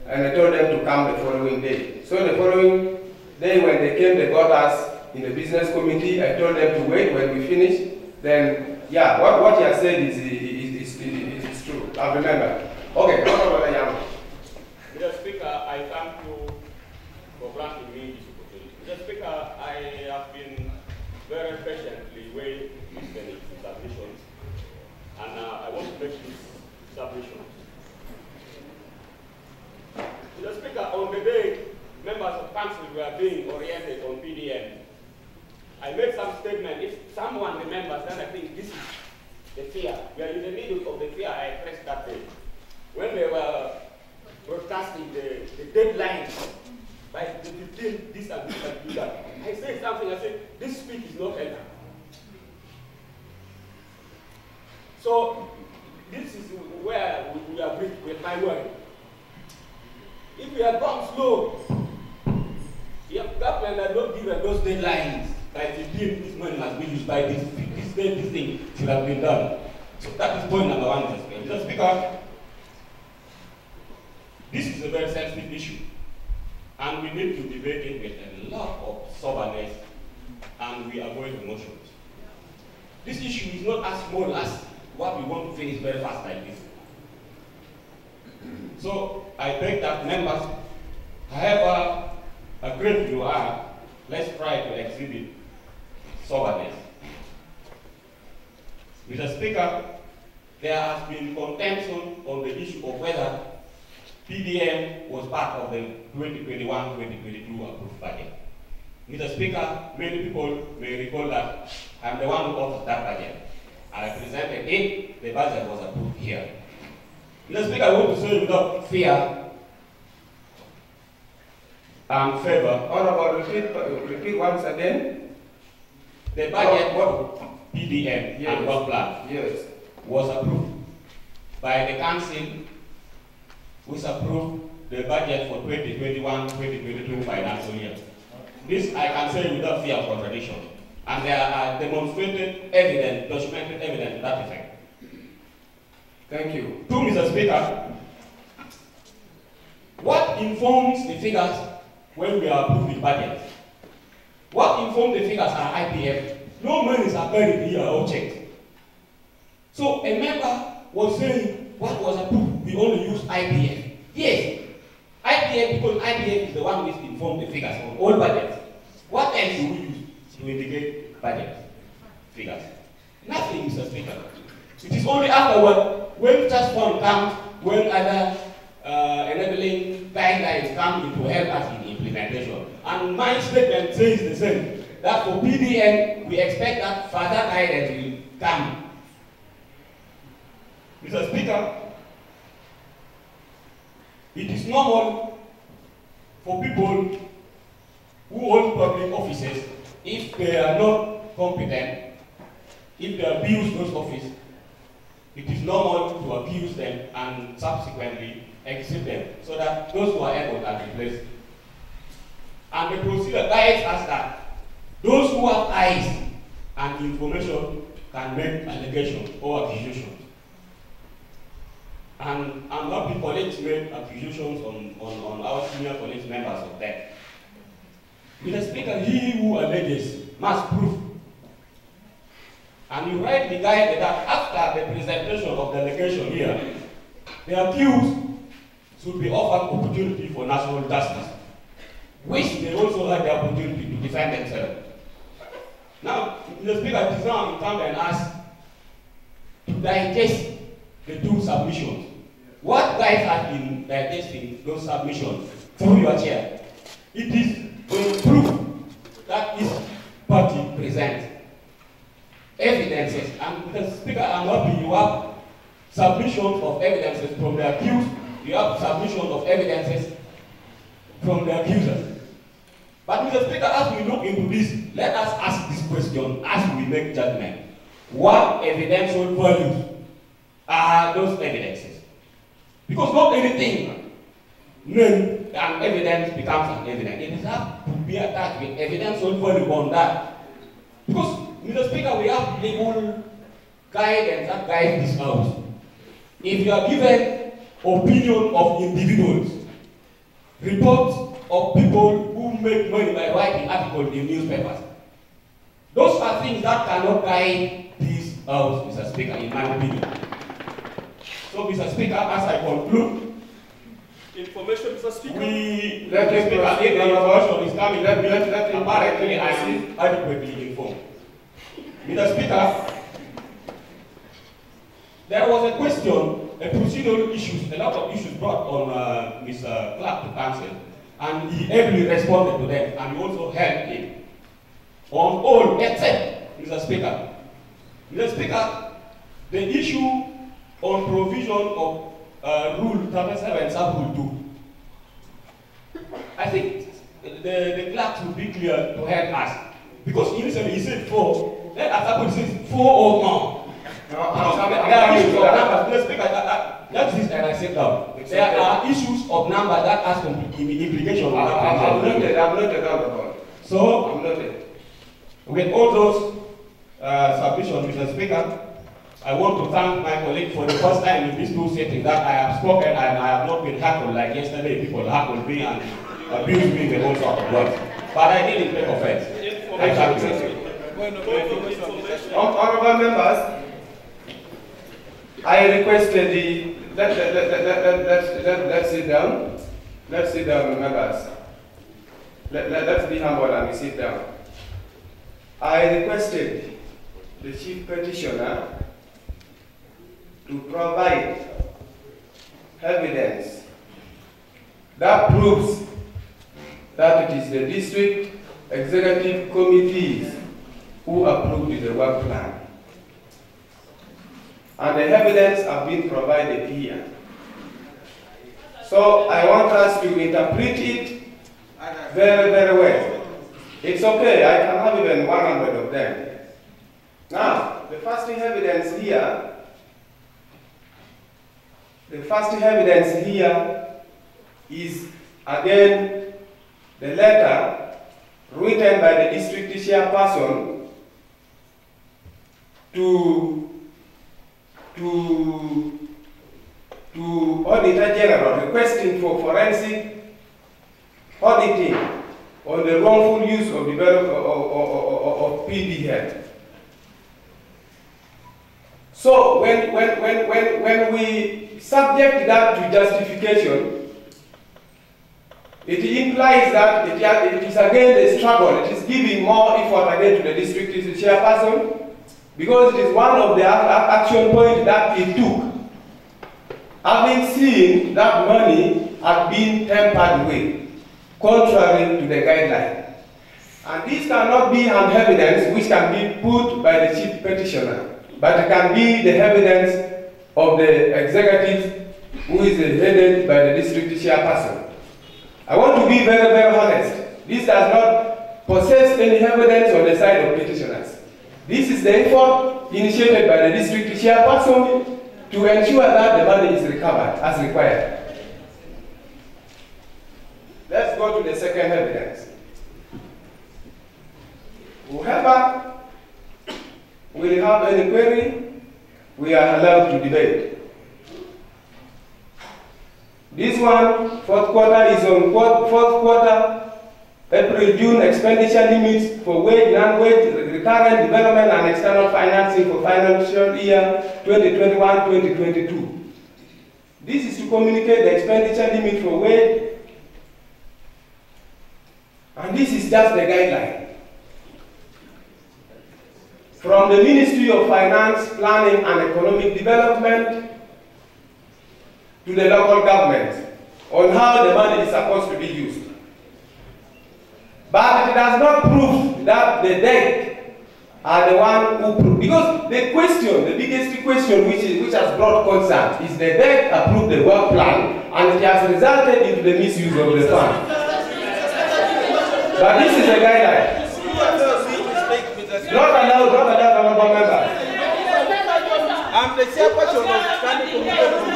and I told them to come the following day. So the following day when they came, they got us in the business committee. I told them to wait when we finish. Then, yeah, what you have said is true. I remember. Okay, Mr. Speaker, I thank you for granting me this opportunity. Mr. Speaker, I have been very patiently waiting listening to submissions, and I want to make this submission. Mr. Speaker, on the day members of council were being oriented on PDM, I made some statement. If someone remembers, then I think this is the fear. We are in the middle of the fear I expressed that day. When they were broadcasting the deadlines by the 15th, this and this and that, I said something. I said, this speech is not enough. So, this is where we agree with my word. If we have gone slow, if government had not given those deadlines, by 15, this money must be used by this thing should have been done. So that is point number one, Mr. Speaker. Mr. Speaker, this is a very sensitive issue, and we need to debate it with a lot of soberness, and we avoid emotions. This issue is not as small as what we want to finish very fast like this. So I beg that members, however aggressive you are, let's try to exhibit soberness. Mr. Speaker, there has been contention on the issue of whether PDM was part of the 2021-2022 approved budget. Mr. Speaker, many people may recall that I'm the one who authored that budget. I presented it, the budget was approved here. Mr. Speaker, I want to say without fear and favor. Honorable, repeat once again. The budget of PDM and work plan was approved by the council, which approved the budget for 2021-2022 financial year. This I can say without fear of contradiction. And there are demonstrated evidence, documented evidence to that effect. Thank you. Two, Mr. Speaker, what informs the figures when we are approving budgets? What informed the figures are IPF. No monies are buried here or checked. So a member was saying what was approved, we only use IPF. Yes, IPF, because IPF is the one which informed the figures on all budgets. What else do we use to indicate budget figures? Nothing, Mr. Speaker. It is only afterward, when trust fund comes, when other enabling guidelines come in to help us in implementation. And my statement says the same, that for PDN, we expect that further guidance will come. Mr. Speaker, it is normal for people who hold public offices, if they are not competent, if they abuse those offices, it is normal to accuse them and subsequently exit them so that those who are able are replaced. And the procedure guides us that those who have eyes and information can make allegations or accusations. And not be colleagues made accusations on our senior colleagues members of that. Mr. Speaker, he who alleges must prove. And you rightly guided that after the presentation of the allegation here, the accused should be offered opportunity for national justice, which they also had the opportunity to defend themselves. Now, Mr. Speaker, it is now incumbent on us to digest the two submissions. What guys have been digesting those submissions through your chair? It is proof that each party presents evidences, and Mr. Speaker, I'm happy you have submissions of evidences from the accused, you have submissions of evidences from the accusers. But Mr. Speaker, as we look into this, let us ask this question as we make judgment. What evidential values are those evidences? Because not anything named an evidence becomes an evidence. It has to be attached with evidential value on that. Because, Mr. Speaker, we have legal guidance that guides this house. If you are given opinion of individuals, reports of people who make money by writing articles in newspapers, those are things that cannot guide this house, Mr. Speaker, in my opinion. So, Mr. Speaker, as I conclude, information, Mr. Speaker. We let the Speaker, if the information is coming, apparently I am adequately informed. Mr. Speaker, there was a question, a procedural issues, a lot of issues brought on Mr. Clark to council, and he ably responded to them, and we also helped him on all except, Mr. Speaker. Mr. Speaker, the issue on provision of Rule 37, Sub-Rule 2. I think the clerks will be clear to help us. Because initially he said 4, then at that point he says 4 or more. There are issues of numbers. Let's speak that's this and I sit down. There are issues of numbers that has implication on the I'm not accountable. So, I'm not. With all those submissions, Mr. Speaker, I want to thank my colleague for the first time in these two settings that I have spoken and I have not been heckled like yesterday. People heckled me and abused me in all sorts of words. But I didn't take offense. I thank you. Honorable members, I requested the let's sit down. Let's sit down, members. Let's be humble and we sit down. I requested the chief petitioner to provide evidence that proves that it is the district executive committees who approved the work plan. And the evidence have been provided here. So I want us to interpret it very, very well. It's okay, I can have even 100 of them. Now, the first evidence here is, again, the letter written by the district chairperson to Auditor General requesting for forensic auditing on the wrongful use of PDM. So when we subject that to justification, it implies that it is again a struggle. It is giving more effort again to the district chairperson, because it is one of the action points that it took, having seen that money had been tampered with, contrary to the guideline. And this cannot be an evidence which can be put by the chief petitioner, but it can be the evidence of the executive who is headed by the district chairperson. I want to be very, very honest. This does not possess any evidence on the side of petitioners. This is the effort initiated by the district chairperson to ensure that the money is recovered as required. Let's go to the second evidence. Whoever will have any query, we are allowed to debate. This one, fourth quarter, is on fourth quarter, April-June expenditure limits for wage, non-wage, recurrent development and external financing for financial year 2021-2022. This is to communicate the expenditure limit for wage, and this is just the guideline. From the Ministry of Finance, Planning and Economic Development to the local government on how the money is supposed to be used. But it does not prove that the debt are the one who prove, because the question, the biggest question which has brought concern is the debt approved the work plan and it has resulted into the misuse of the fund. But this is a guideline. Not allowed, honorable members. I'm the chairperson of Standing Committee.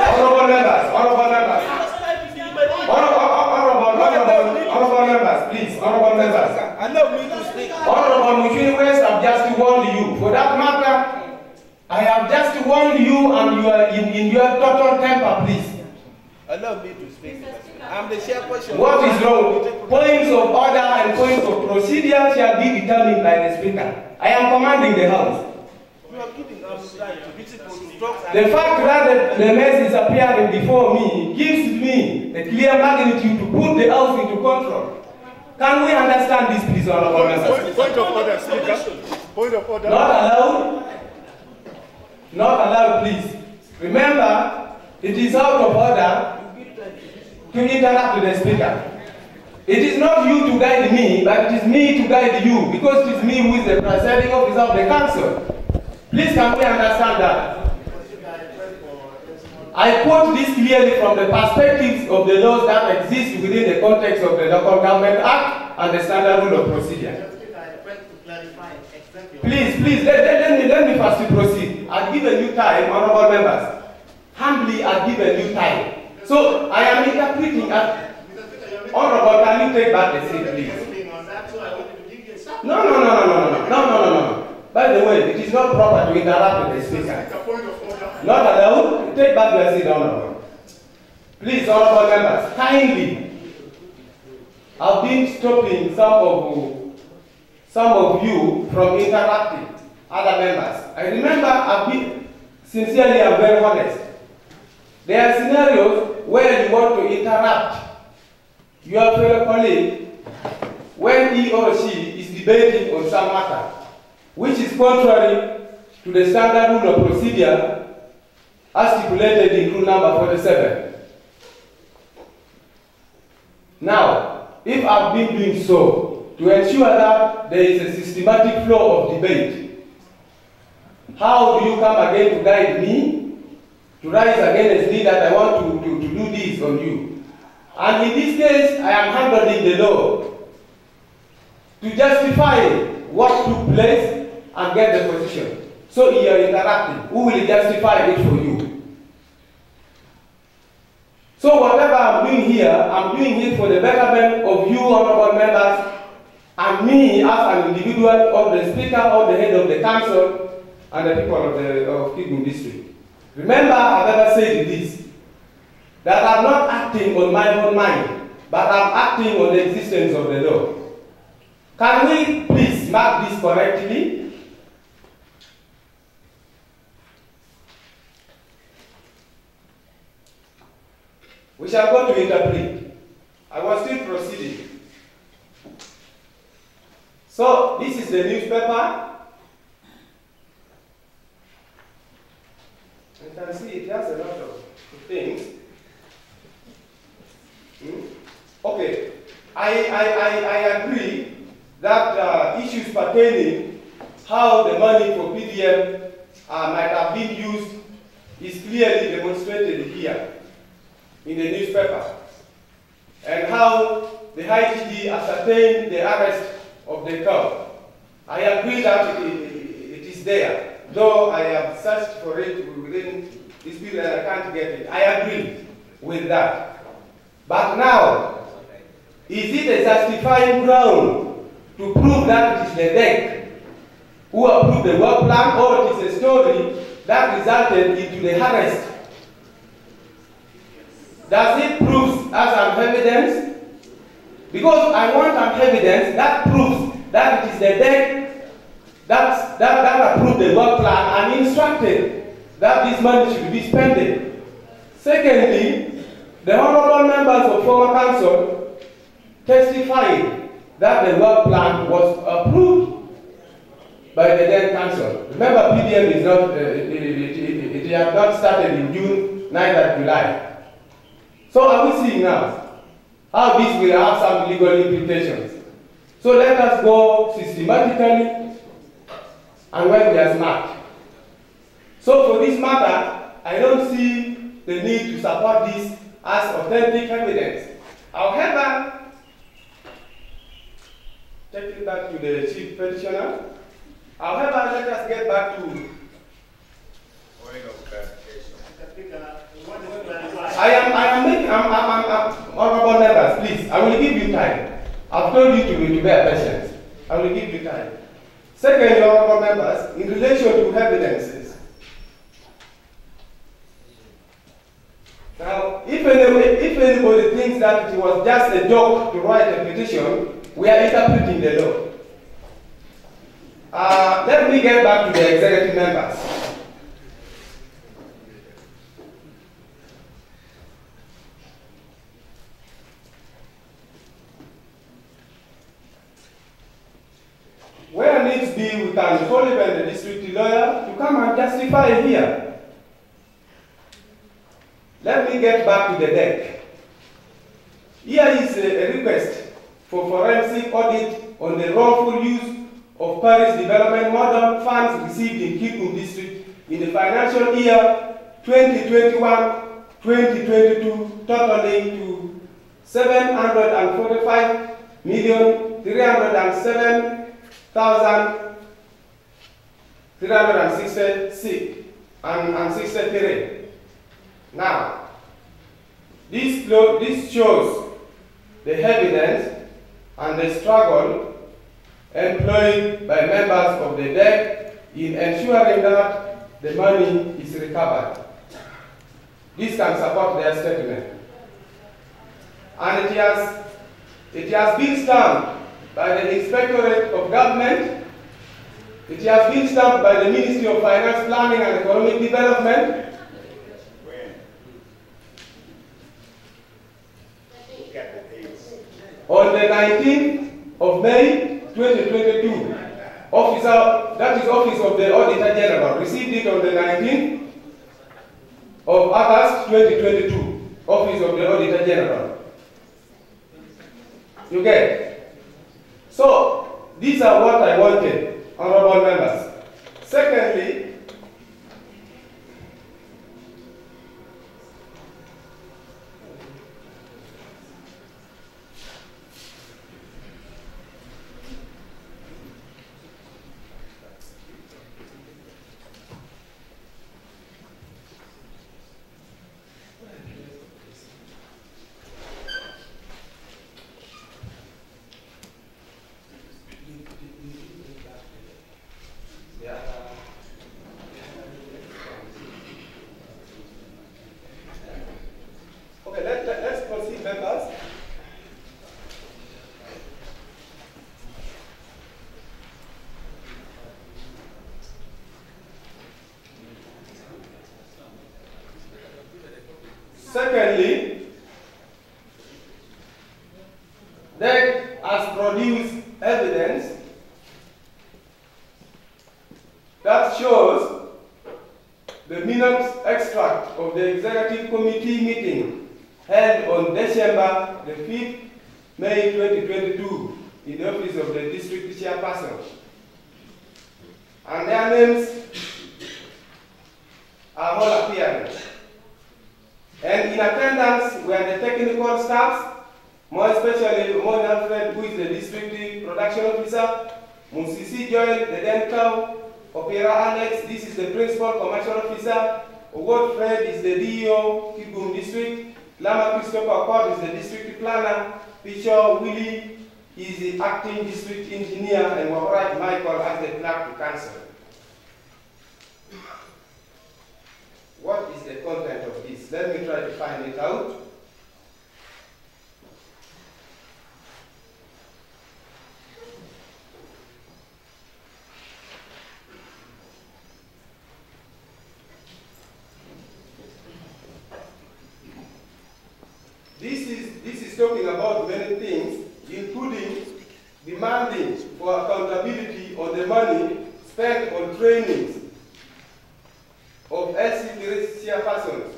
Honorable members, please, honorable members. Allow me to speak. Honorable Mushini West, I've just warned you. For that matter, I have just warned you and you are in your total temper, please. Allow me to speak. I'm the chairperson. What is wrong? Points of order and points of procedure shall be determined by the speaker. I am commanding the house. You are giving us time to people to talk. The fact that the mess is appearing before me gives me the clear magnitude to put the house into control. Can we understand this, please, honorable members? Point of order, Speaker. Point of order. Not allowed. Not allowed, please. Remember, it is out of order to interrupt the speaker. It is not you to guide me, but it is me to guide you, because it is me who is the presiding officer of the council. Please, can we understand that? I quote this clearly from the perspectives of the laws that exist within the context of the Local Government Act and the Standard Rule of Procedure. Please, let me first proceed. I've given you time, honorable members. Humbly, I've given you time. So, I am interpreting as... Honorable, can you take back the seat, please? No. By the way, it is not proper to interrupt the speaker. Not allowed. Take back your seat, honorable. Please, honorable members, kindly. I've been stopping some of you from interrupting other members. I remember I've been, sincerely, I'm very honest. There are scenarios where you want to interrupt your fellow colleague when he or she is debating on some matter, which is contrary to the Standard Rule of Procedure as stipulated in rule number 47. Now, if I've been doing so to ensure that there is a systematic flow of debate, how do you come again to guide me, to rise against me that I want to do this on you? And in this case, I am handling the law to justify what took place and get the position. So you are interrupting. Who will justify it for you? So whatever I'm doing here, I'm doing it for the betterment of you, honorable members, and me as an individual, or the speaker, or the head of the council, and the people of Kitgum district. Remember, I've ever said this, that I'm not acting on my own mind, but I'm acting on the existence of the law. Can we please mark this correctly? We shall go to interpret. I was still proceeding. So this is the newspaper. You can see it has a lot of things. Okay, I agree that issues pertaining how the money for PDM might have been used is clearly demonstrated here in the newspaper, and how the IGD ascertained the arrest of the cow. I agree that it is there, though I have searched for it within this period and I can't get it. I agree with that. But now, is it a justifying ground to prove that it is the DEC who approved the work plan, or it is a story that resulted into the arrest? Does it prove as an evidence? Because I want an evidence that proves that it is the DEC that approved the work plan and instructed that this money should be spent. Secondly, the honorable members of former council testified that the work plan was approved by the then council. Remember, PDM is not, it had not started in June, neither July. So are we seeing now how this will have some legal implications? So let us go systematically and when we are smart. So for this matter, I don't see the need to support this as authentic evidence. However, taking that to the chief petitioner, however, let us get back to honorable members, please. I will give you time. I've told you to bear patience. I will give you time. Second, honorable members, in relation to evidences. Now, if anybody thinks that it was just a joke to write a petition, we are interpreting the law. Let me get back to the executive members. Where needs be, we can call even the district lawyer to come and justify here. Let me get back to the deck. Here is a request for forensic audit on the wrongful use of Paris Development Model funds received in Kitgum district in the financial year 2021-2022, totaling to 745,307,366 and 63. Now, this shows the evidence and the struggle employed by members of the DEC in ensuring that the money is recovered. This can support their statement. And it has been stamped by the Inspectorate of Government. It has been stamped by the Ministry of Finance, Planning and Economic Development. On the 19th of May 2022, that is Office of the Auditor General, received it on the 19th of August 2022, Office of the Auditor General. You get? So, these are what I wanted, honorable members. Secondly, DEC has produced evidence that shows the minutes extract of the executive committee meeting held on December the 5th, May 2022 in the office of the district chairperson. And their names are all appearing. And in attendance were the technical staffs, more especially Mon Alfred, who is the district production officer, Musisi Joel, the dental, Opera Alex, this is the principal commercial officer, Award Fred is the DEO, Kitgum district, Lama Christopher Cobb is the district planner, Fisher Willie is the acting district engineer, and Wabarak Michael as the clerk to council. What is the content of this? Let me try to find it out. This is talking about many things, including demanding for accountability on the money spent on trainings of LC chairpersons.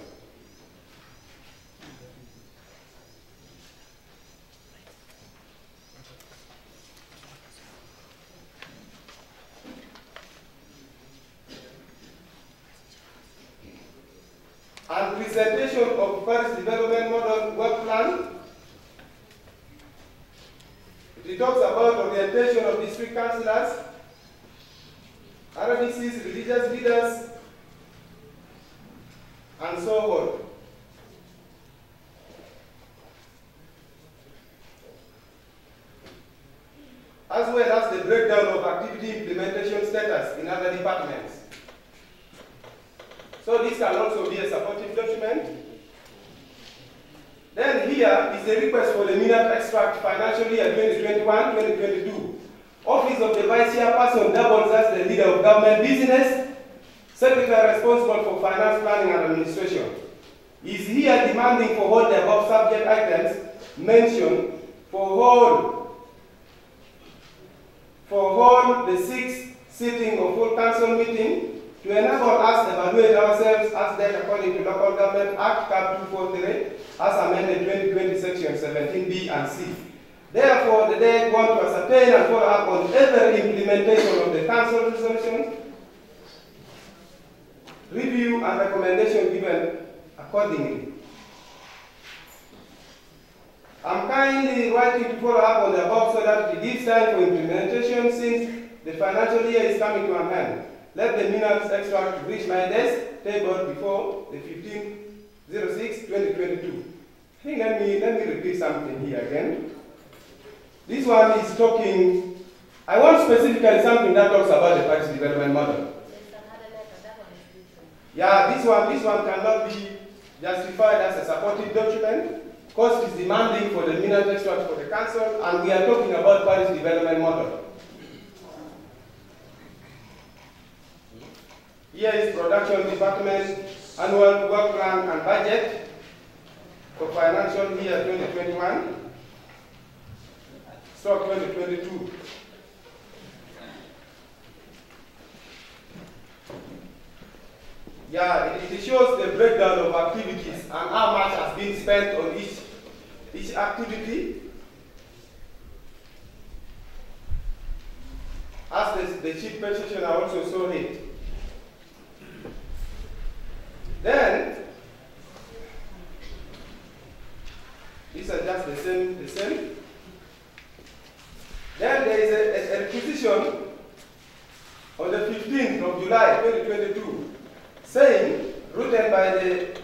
And presentation of Paris Development Model Work Plan. It talks about orientation of district councillors, RDCs, religious leaders, and so on. As well as the breakdown of activity implementation status in other departments. So this can also be a supportive document. Then here is the request for the minute extract financial year 2021-2022. Office of the Vice Chairperson doubles as the leader of government business, Secretary responsible for finance planning and administration. Is here demanding for all the above subject items mentioned for all the 6th sitting of full council meeting to enable us to evaluate ourselves as dealt according to Local Government Act Cap 243 as amended 2020 section 17B and C. Therefore, the DEC want to ascertain and follow up on every implementation of the council resolution, review and recommendation given accordingly. I'm kindly writing to follow up on the above so that it gives time for implementation since the financial year is coming to an end. Let the minutes extract reach my desk table before the 15/06/2022. I think let me repeat something here again. This one is talking, I want specifically something that talks about the Paris Development Model. Yeah, this one cannot be justified as a supportive document because it's demanding for the minute extract for the council, and we are talking about Paris Development Model. Here is Production Department Annual Work Plan and Budget for financial year 2021/2022. Yeah, it shows the breakdown of activities and how much has been spent on each activity. As the chief petitioner also saw it. Then, these are just the same. Then there is a requisition on the 15th of July 2022 saying, written by DEC,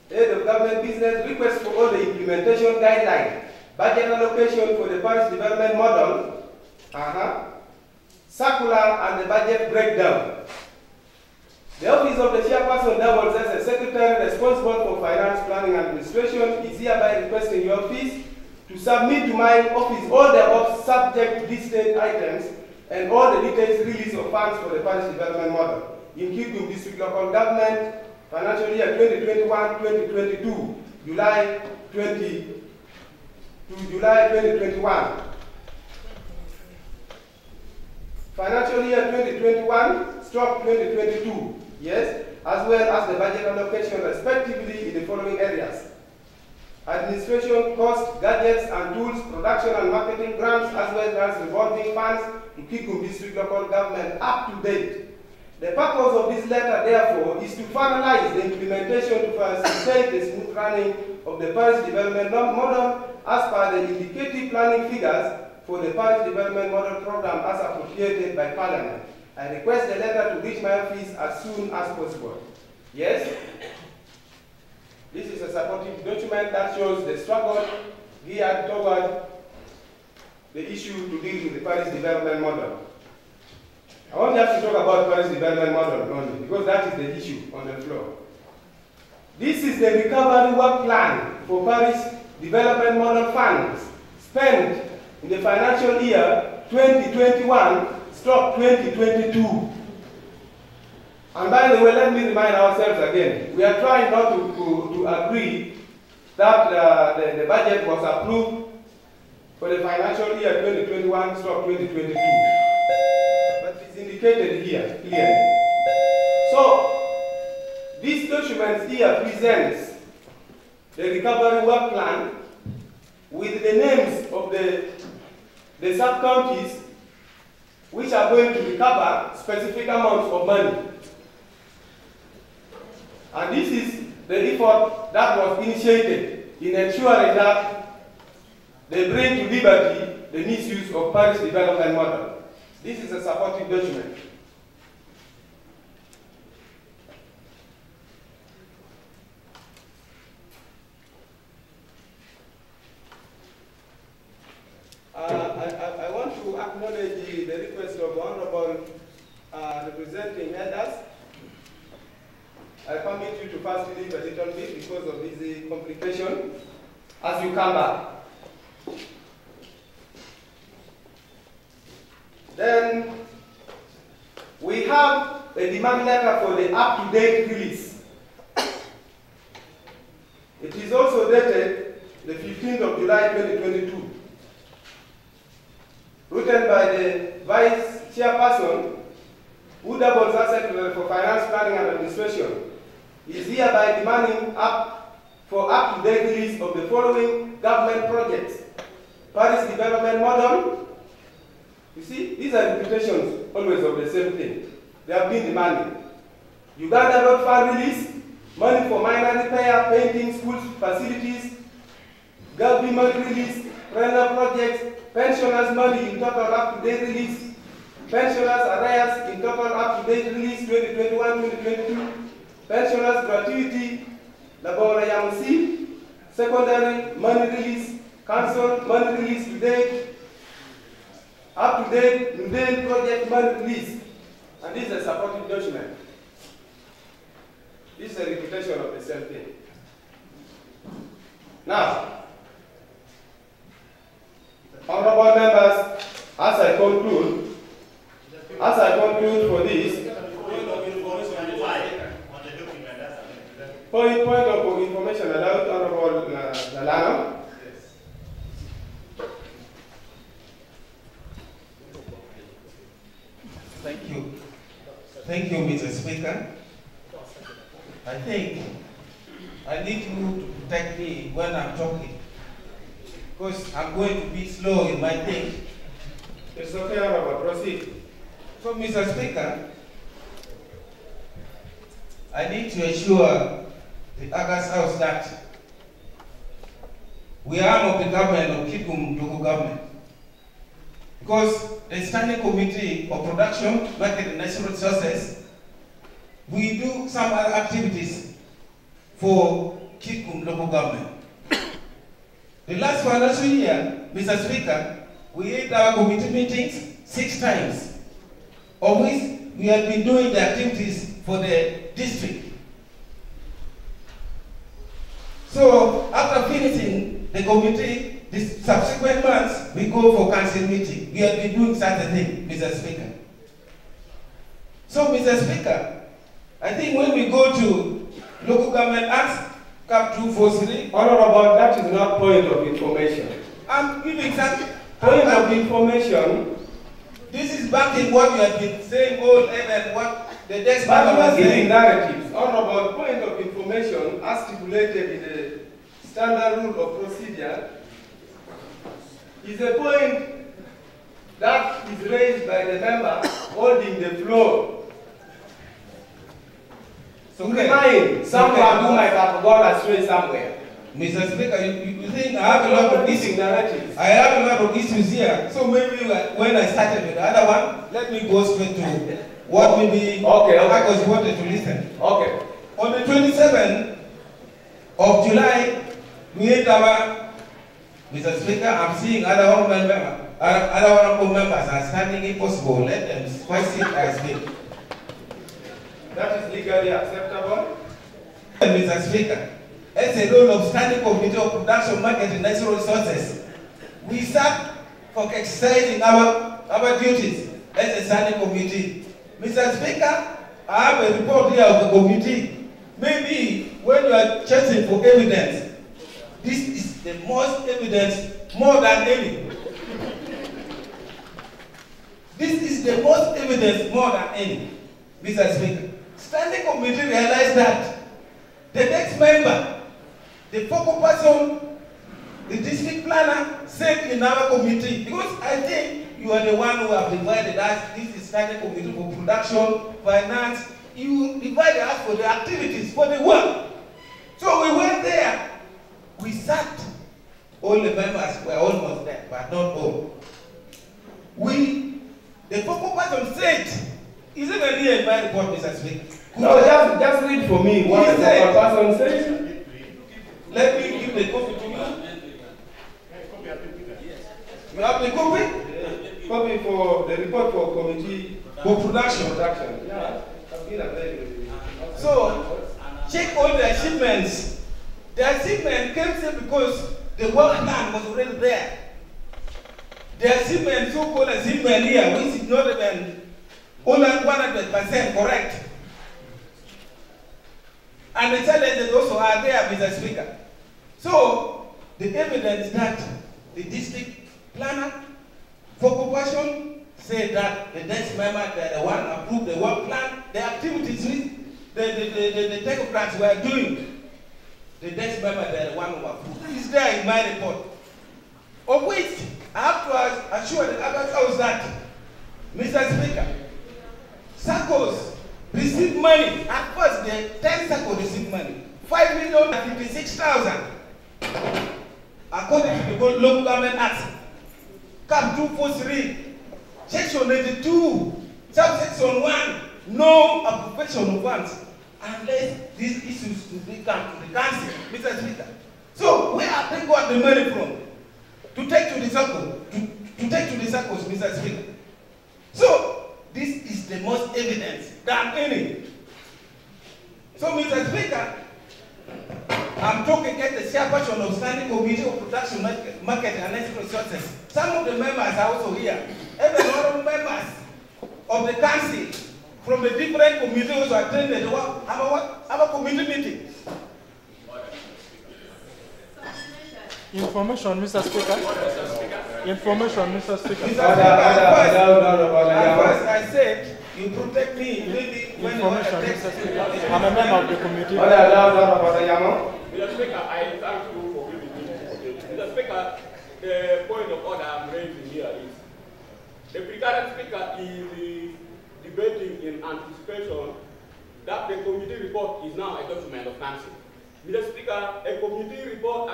Head of Government Business, request for all the implementation guidelines, budget allocation for the Paris Development Model, circular and the budget breakdown. The Office of the Chairperson doubles as a Secretary responsible for finance planning and administration is hereby requesting your office to submit to my office all the above subject listed items and all the details release of funds for the Paris Development Model in Kitgum District Local Government, financial year 2021-2022, July 2022. to July 2021. Financial year 2021/2022, yes, as well as the budget allocation respectively in the following areas: administration costs, gadgets and tools, production and marketing grants, as well as revolving funds to Kitgum District Local Government up to date. The purpose of this letter, therefore, is to finalize the implementation to facilitate the smooth running of the Parish Development Model as per the indicative planning figures for the Parish Development Model Program as appropriated by Parliament. I request the letter to reach my office as soon as possible. Yes? This is a supportive document that shows the struggle geared toward the issue to deal with the Parish Development Model. I want just to talk about Parish Development Model only, because that is the issue on the floor. This is the recovery work plan for Parish Development Model funds spent in the financial year 2021/2022. And by the way, let me remind ourselves again, we are trying not to agree that the budget was approved for the financial year 2021/2022. But it's indicated here clearly. So, this document here presents the recovery work plan with the names of the sub-counties which are going to recover specific amounts of money. And this is the effort that was initiated in ensuring that they bring to liberty the misuse of Parish Development Model. This is a supporting document. I want to acknowledge the request of Honorable representing elders. I permit you to first leave a little bit because of busy complication as you come back. Then we have a demand letter for the up-to-date release. It is also dated the 15th of July 2022. Written by the Vice Chairperson, who doubles as Secretary for Finance, Planning and Administration, is hereby demanding for up-to-date release of the following government projects: Parish Development Model. You see, these are repetitions always of the same thing. They have been demanding. Uganda Road Fund release, money for minor repair, painting, schools, facilities, Galbi money release, rental projects, pensioners money in total up-to-date release, pensioners arrears in total up-to-date release 2021-2022, pensioners gratuity, Labola Yamusi, secondary money release, council money release to date, up-to-date Nudale project money release. And this is a supporting document. This is a repetition of the same thing. Now, honorable members, as I conclude for this, point of information allowed Honorable Nalano. Thank you. Thank you, Mr. Speaker. I think I need you to protect me when I'm talking, because I'm going to be slow in my thing. It's okay, Honorable. Proceed. So, Mr. Speaker, I need to assure the August House that we are of the government of Kitgum local government, because the Standing Committee of Production, Market and Natural Resources, we do some other activities for Kitgum local government. The last financial year, Mr. Speaker, we had our committee meetings 6 times, of which we have been doing the activities for the district. So after finishing the committee, the subsequent months, we go for council meeting. We have been doing such a thing, Mr. Speaker. So, Mr. Speaker, I think when we go to Local Government Acts, Cap 243... Honorable, that is not point of information. Point of information. This is backing what you have been saying all and what the desk But member you are was giving saying. narratives. Honorable, point of information as stipulated in the standard rule of procedure is a point that is raised by the member holding the floor. So remind someone who might have gone astray somewhere. Mr. Speaker, you think I have a lot of issues? I have a lot of issues here. So maybe when I started with the other one, let me go straight to what maybe I was wanted to listen. Okay. On the 27th of July, we had our, Mr. Speaker, I'm seeing other honorable members are standing. If possible, let them voice it as speak. That is legally acceptable. Mr. Speaker, as a role of Standing Committee of Production, Market and Natural Resources, we sat for exercising our duties as a Standing Committee. Mr. Speaker, I have a report here of the committee. Maybe when you are checking for evidence, this is the most evidence, more than any. This is the most evidence, more than any, Mr. Speaker. Standing Committee realized that the next member, the focal person, the district planner, said in our committee, because I think you are the one who have divided us. This is Standing Committee for Production, Finance. You divided us for the activities, for the work. So we went there. We sat. All the members were almost there, but not all. The focal person said, is it a here in my report, Mr. Speaker? No, just read for me what the focal person says. Let me give the copy to you. You have the copy? Copy for the report for committee for production. Yeah, I've been available. So, check all the achievements. The achievement came because the work plan was already there. The achievement, so-called achievement here, which is not even only 100% correct. And the challenges also are there, Mr. Speaker. So, the evidence that the district planner for compassion said that the next member, the one approved the work plan, the activities the technocrats were doing, the next member, the one who approved. This is there in my report. Of which I have to assure the other house that, Mr. Speaker, SACCOs receive money. At first, the 10 SACCOs receive money. 5,056,000. According to the Local Government Act, Cap 243, Section 82, Subsection 1, no appropriation of funds unless these issues to be come to the council, Mr. Speaker. So where have they got the money from? To take to the circle, to take to the circles, Mr. Speaker. So this is the most evidence than any. So, Mr. Speaker, I'm talking at the chairperson of Standing Committee of Production, Market and Natural Resources. Some of the members are also here. Even other members of the council from the different committees who attended our committee meeting. Information, Mr. Speaker. Information, Mr. Speaker. First, I said, you protect me. Information, Mr. Speaker. I'm a member of the committee. Mr. Speaker, I thank you for giving me this opportunity. Mr. Speaker, the point of order I'm raising here is the precarious speaker is debating in anticipation that the committee report is now a document of council. Mr. Speaker, a committee report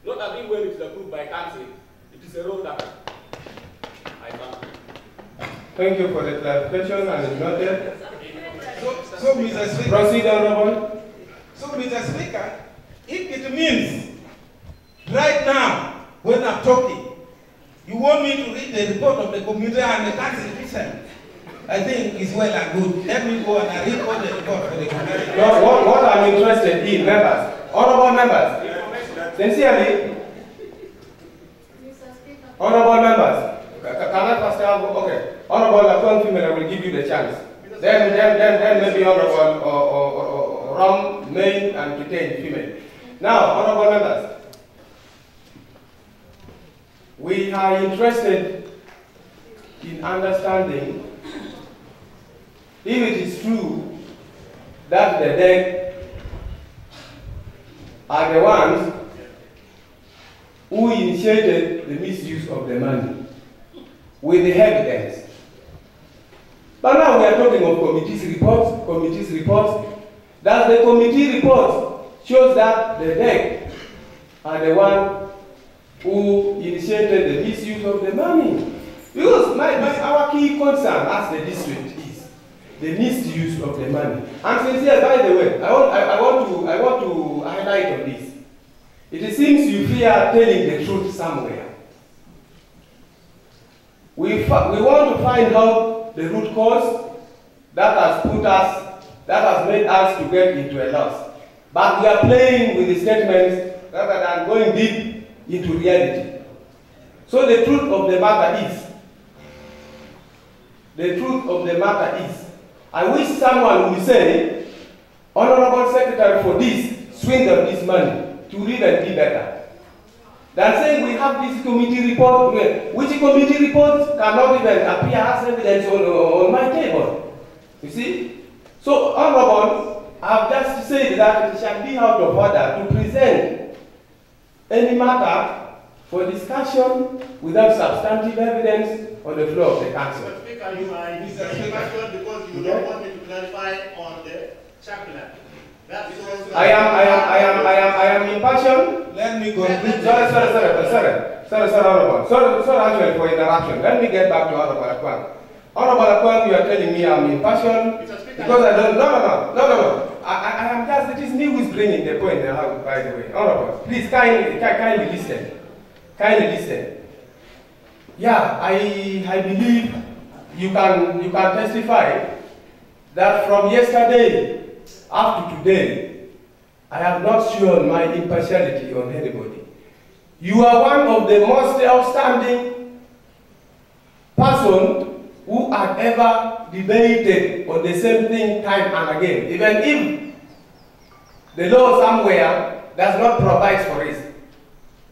not until when it is approved by council, it is a road that I thank you. Thank you for the clarification and it's noted. So, Mr. Speaker. Proceed, Honorable. So, Mr. Speaker, if it means right now, when I'm talking, you want me to read the report of the committee and the council itself, I think it's well and good. Let me go and read all the report for the committee. No, what I'm interested in, members, honorable members, sincerely, honorable members, can I first have, okay, honorable Lafon female, I will give you the chance. Then maybe honorable Ram, male, and Kitain, female. Now, honorable members, we are interested in understanding if it is true that the dead are the ones who initiated the misuse of the money with the evidence. But now we are talking of committee's reports. That the committee report shows that the dead are the ones who initiated the misuse of the money. Because our key concern as the district is the misuse of the money. And sincere, by the way, I want to highlight on this. It seems you fear telling the truth somewhere. We want to find out the root cause that has made us to get into a loss. But we are playing with the statements rather than going deep into reality. So the truth of the matter is, I wish someone would say, Honorable Secretary, for this, swindle this money to live and be better. Than saying we have this committee report, which committee report cannot even appear as evidence on my table. You see? So, Honorable, I have just said that it shall be out of order to present any matter for discussion without substantive evidence on the floor of the council. But Speaker, you are in discussion because you don't want me to clarify on the chaplain. I am impassioned. Let me conclude. Sorry, Honorable. Sorry, actually, for interruption. Let me get back to Honorable Akwang. Honorable Akwang, you are telling me I'm impassioned because I don't. No. I am just. It is me who is bringing the point. By the way, Honorable, please kindly listen. Kindly listen. Yeah, I believe you can testify that from yesterday up to today, I have not shown my impartiality on anybody. You are one of the most outstanding persons who have ever debated on the same thing time and again, even if the law somewhere does not provide for it.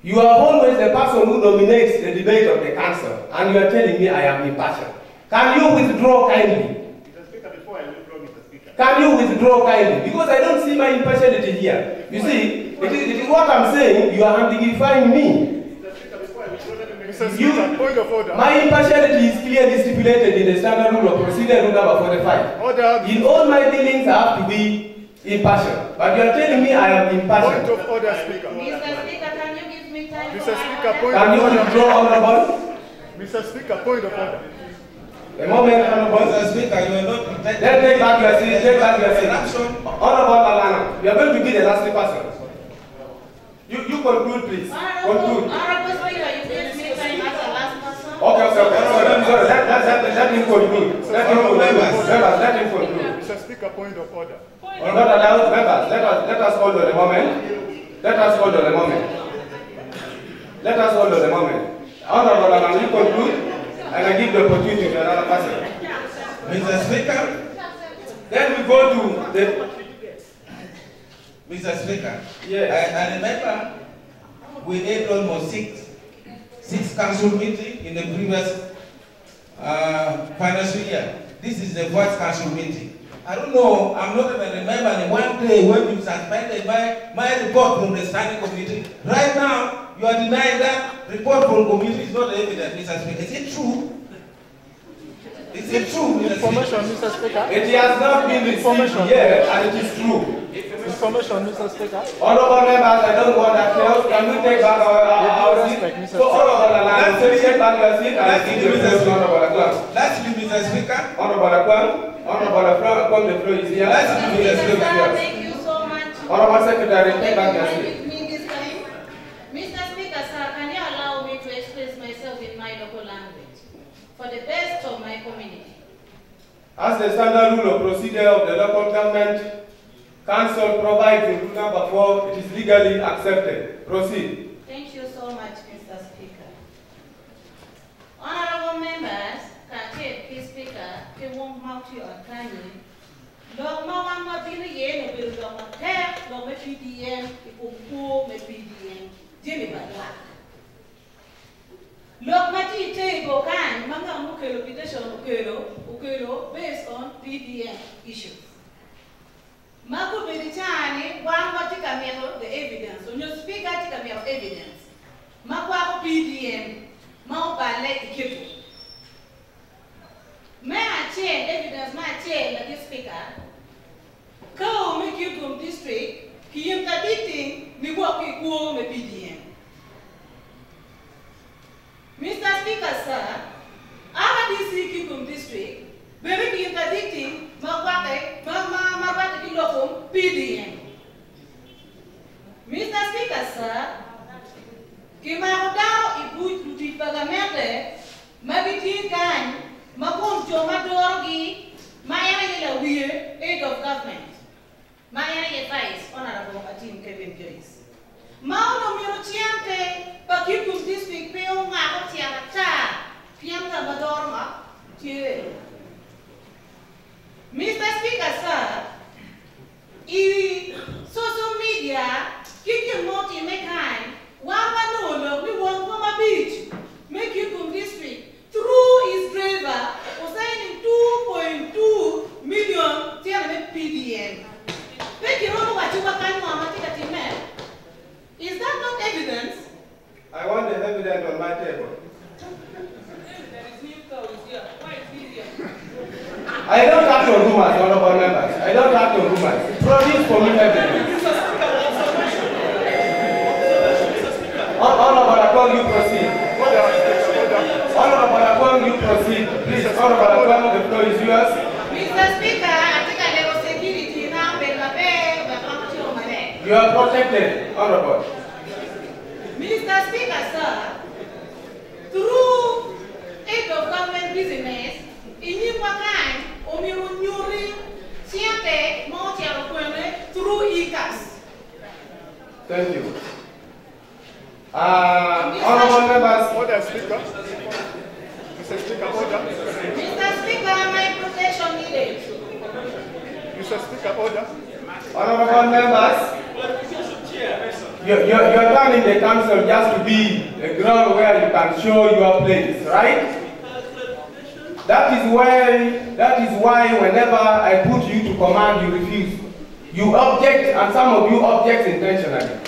You are always the person who dominates the debate of the council, and you are telling me I am impartial. Can you withdraw kindly? Can you withdraw kindly? Because I don't see my impartiality here. You see, it is what I'm saying, you are amplifying me. My impartiality is clearly stipulated in the standard rule of procedure rule number 45. In all my dealings, I have to be impartial. But you are telling me I am impartial. Point of order, Speaker. Mr. Speaker, can you give me time? Mr. Speaker, point Can you withdraw, Honorable? Mr. Speaker, point of order. A moment, Honorable. Mr. Speaker, you are not protected. Then take back your seat. Take back your seat. Honorable Alana, you are going to be the last person. You conclude, please. Conclude. Honorable Speaker, you give me time as the last person. Okay. Sorry. Let him conclude. Let him conclude. Mr. Speaker, point of order. Not allowed, members. Let us hold on a moment. Let us hold on a moment. Honorable Alana, you conclude. And I give the opportunity to another person. Mr. Speaker. Then we go to the... Mr. Speaker. Yes. I remember we had almost six council meetings in the previous financial year. This is the first council meeting. I don't know, I'm not even remembering one day when you suspended my report from the standing committee. Right now, you are denying that report from committee is not evident, Mr. Speaker. Is it true? Is it true, Mr. Information, Mr. Speaker. It has not been received yet, and it is true. Information, Mr. Speaker. Honorable members, I don't want that chaos. Can we take back our seat? So, Honorable Alana, take back your seat and give the floor to Honorable Akwang. Lastly, Mr. Speaker. Honorable Akwang, the floor is here. Thank you so much. Honorable Secretary, take back your seat. Mr. Speaker, sir, can you allow me to express myself in my local language for the best of my community? As the standard rule of procedure of the local government council provides in rule number 4, it is legally accepted. Proceed. Thank you so much, Mr. Speaker. Honorable members, Kate, Speaker, Kitgum, Mouty, or Kanye, Long Mama Bini Yen, or Bill Long Tech, Long PDM, Ikumpu, PDM, Jimmy Badla. Look, Mati table can, Manga Mukelo petition Ukelo, based on PDM issues. Mako Bedichani, one Matica the evidence. When you speak at evidence, Mako PDM, Mount Ballet Kitgum. May I change evidence, my change the speaker? Go make Kitgum district, Kiyam Taditing, we work with PDM. Mr. Speaker, sir, RDC Kitgum district, very be interdicting Magwate, Magwate Kilokum, PDM. Mr. Speaker, sir, Kimarodao Ibu to the Pagamente, Mabitin Gang, Makum Jomadorgi, Mayana Weir, aid of government. Mayana advice, Honorable Atim Kevin Grace. Mauno Mirochiante, Pakipum district, Peo Magotia, Pianta Madorma, Mr. Speaker, sir, social media, Kitgum multi make time, one we want from a beach, make Kitgum district through his driver, was signing 2.2 million PDM. Make you know what you were kind of man. Is that not evidence? I want the evidence on my table. I don't have to rumors, honorable members. I don't have to rumors. Produce for me evidence. Honorable Akong, you proceed. Honorable Akong, you proceed. Please, Honorable Akong, the floor is yours. Mr. Speaker, I think I level security now, you are protected, Honorable. Mr. Speaker, sir, through aid of government business, in Wakan, Omirunyuri, Siate, Montiaroquene, through ECAS. Thank you. Honorable members. Order, Speaker. Mr. Speaker, order. Mr. Speaker, my protection needed. Mr. Speaker, order. Honorable members. You're done in the council just to be a ground where you can show your place, right? That is why whenever I put you to command, you refuse. You object, and some of you object intentionally.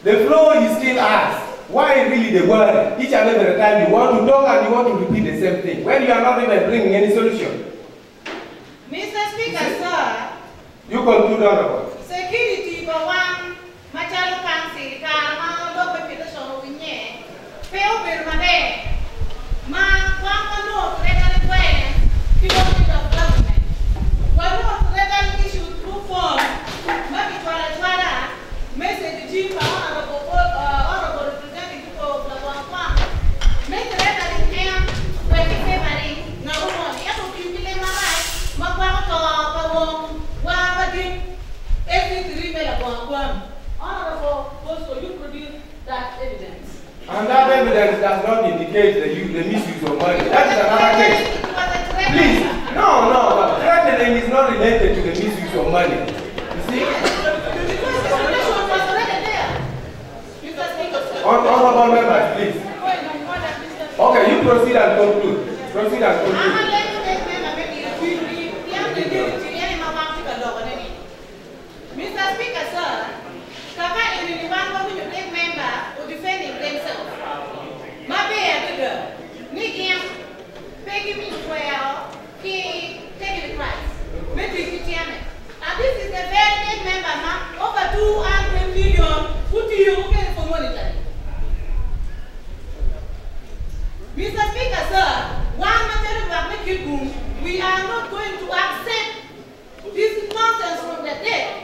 The floor is still asked. Why really the word? Each and every time you want to talk and you want to repeat the same thing, when you are not even bringing any solution. Mr. Speaker, sir. You conclude, Honorable. Security for one, Machalo Fancy, Karma, Local Petition, Winnie, Peo Birmade, Ma, one note, legal requirements, kilometer of government. One note, legal issue through form, Maki Twala, message the chief, honorable representative of the one, make the letter in air, where the favoring, now one, every people in my life, Makwato, Wabadi, every honorable, also you produce that evidence. And that evidence does not indicate the misuse of money. That is another case. Please, no. Threatening is not related to the misuse of money. You see? Honorable members, please. Okay, you proceed and conclude. Proceed and conclude. Mr. Speaker, sir, Kaka is the one who will take member who defending themselves. My Nicky, Peggy me well, he taking the prize. And this is the very big member, over 200 million, put you okay for monitoring. Mr. Speaker, sir, one material of Kitgum, we are not going to accept this nonsense from the dead.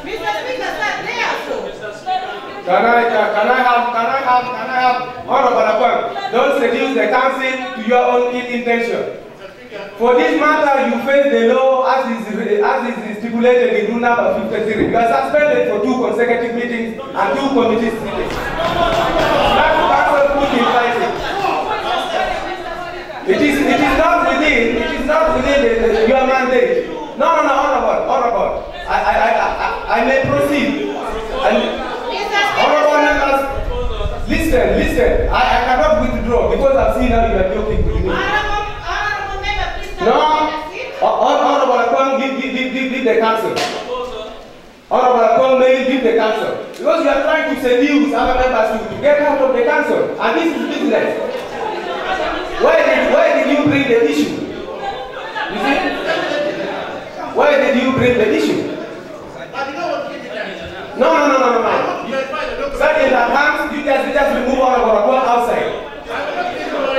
Mr. Speaker, sir, therefore. Can I have, Honorable Akong, don't seduce the council to your own ill intention. For this matter, you face the law as is stipulated in rule number 53. You are suspended for 2 consecutive meetings and 2 committee sittings. That council put in writing. It is not within your mandate. No, honorable. I may proceed. listen, I cannot withdraw because I've seen how you are joking with me. Honorable member, please No, Honorable Akwang, leave the council. Honorable Akwang, leave the council. Because you are trying to seduce other members to get out of the council. And this is business. Why did you bring the issue? You see? Why did you bring the issue? No. Sir, in advance, you just remove Honorable Akwang outside.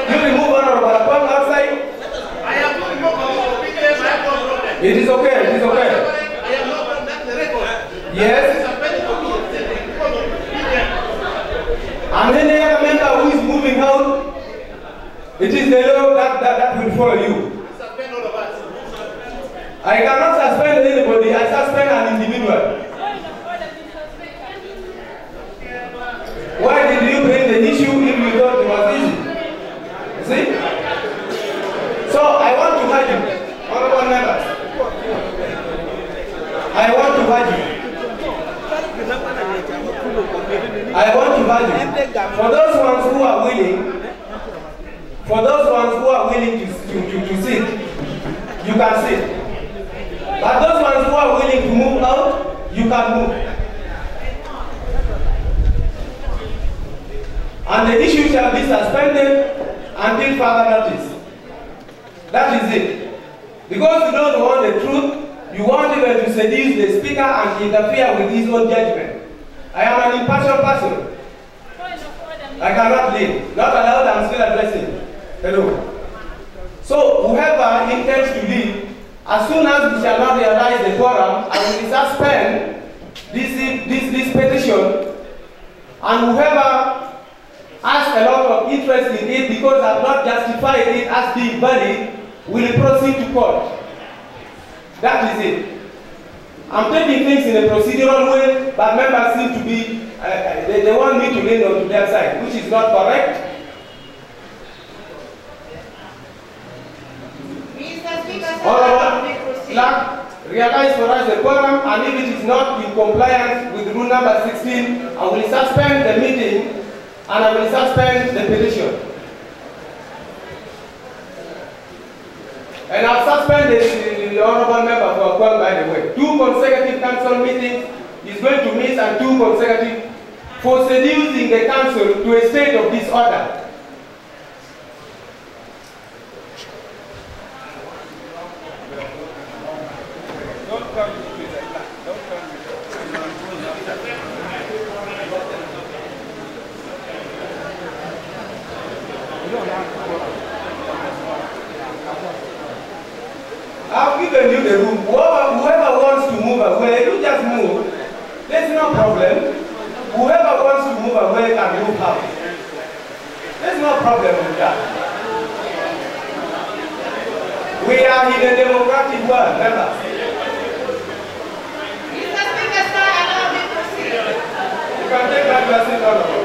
You remove Honorable Akwang outside. I have no problem. It is okay, it is okay. I have no problem. That's the record. Yes. And any other member who is moving out, it is the law that will follow you. Suspend all of us. I cannot suspend anybody, I suspend an individual. Why did you bring the issue if you thought it was easy? See? So I want to urge you, honorable members. I want to urge you. I want to urge you. For those ones who are willing, to sit, you can sit. But those ones who are willing to move out, you can move. And the issue shall be suspended until further notice. That is it. Because you don't want the truth, you want even to seduce the speaker and interfere with his own judgment. I am an impartial person. I cannot leave. Not allowed, I'm still addressing. Hello. So whoever intends to leave, as soon as we shall not realize the quorum, I will suspend this petition, and whoever has a lot of interest in it because I have not justified it as being valid will proceed to court. That is it. I'm taking things in a procedural way, but members seem to be, they want me to lean on their side, which is not correct. Realize for us the quorum, and if it is not in compliance with rule number 16, I will suspend the meeting and I will suspend the petition. And I've suspended the honorable member for Akwang, by the way. 2 consecutive council meetings is going to miss, and 2 consecutive for seducing the council to a state of disorder. Don't come to me like that. Don't come to me. I've given you the room. Whoever wants to move away, you just move. There's no problem. Whoever wants to move away can move out. There's no problem with that. We are in a democratic world, remember. You can take that blessing out of it.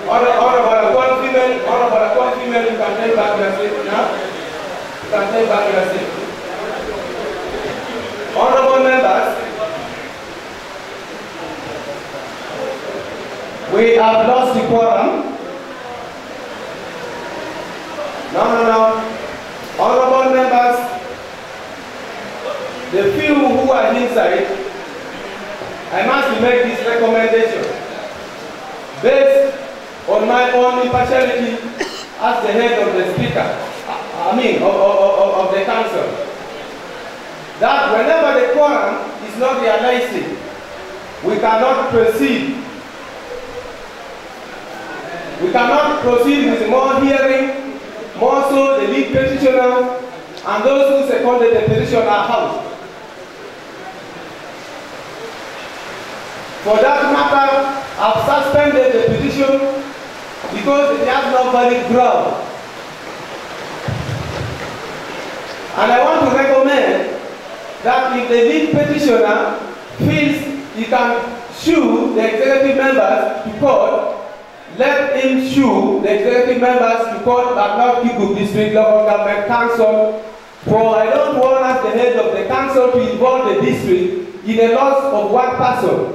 Honorable female, you can take back your seat now. You can take back your seat. Honorable members, we have lost the quorum. No. Honorable members, the few who are inside, I must make this recommendation based on my own impartiality as the head of the speaker, of the council, that whenever the quorum is not realizing, we cannot proceed. We cannot proceed with more hearing, more so the lead petitioner and those who seconded the petition are out. For that matter, I've suspended the petition because it has no valid ground. And I want to recommend that if the lead petitioner feels he can sue the executive members to court, let him sue the executive members to court, but not Kitgum District Local Government Council. For I don't want us the head of the council to involve the district in the loss of one person.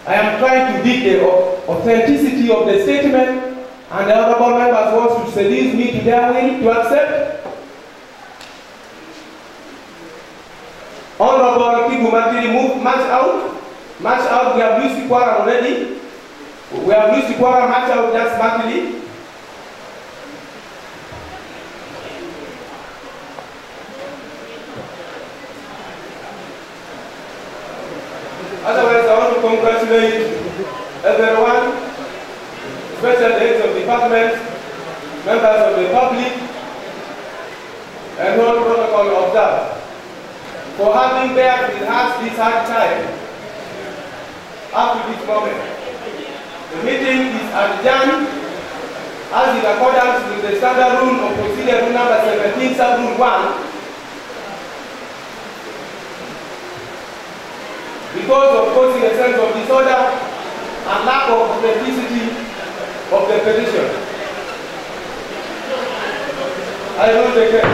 I am trying to dig the authenticity of the statement, and the honorable members want to seduce me to their will to accept. Honorable Kitgum move march out. March out, we have used the quorum already. We have used the quorum, march out just markedly. Otherwise, I want to congratulate everyone, especially the heads of departments, members of the public, and all protocol observed, for having bared with us this hard time up to this moment. The meeting is adjourned as in accordance with the standard rule of procedure rule number 17, sub-rule 1, because of causing a sense of disorder and lack of authenticity of the petition. I will take it.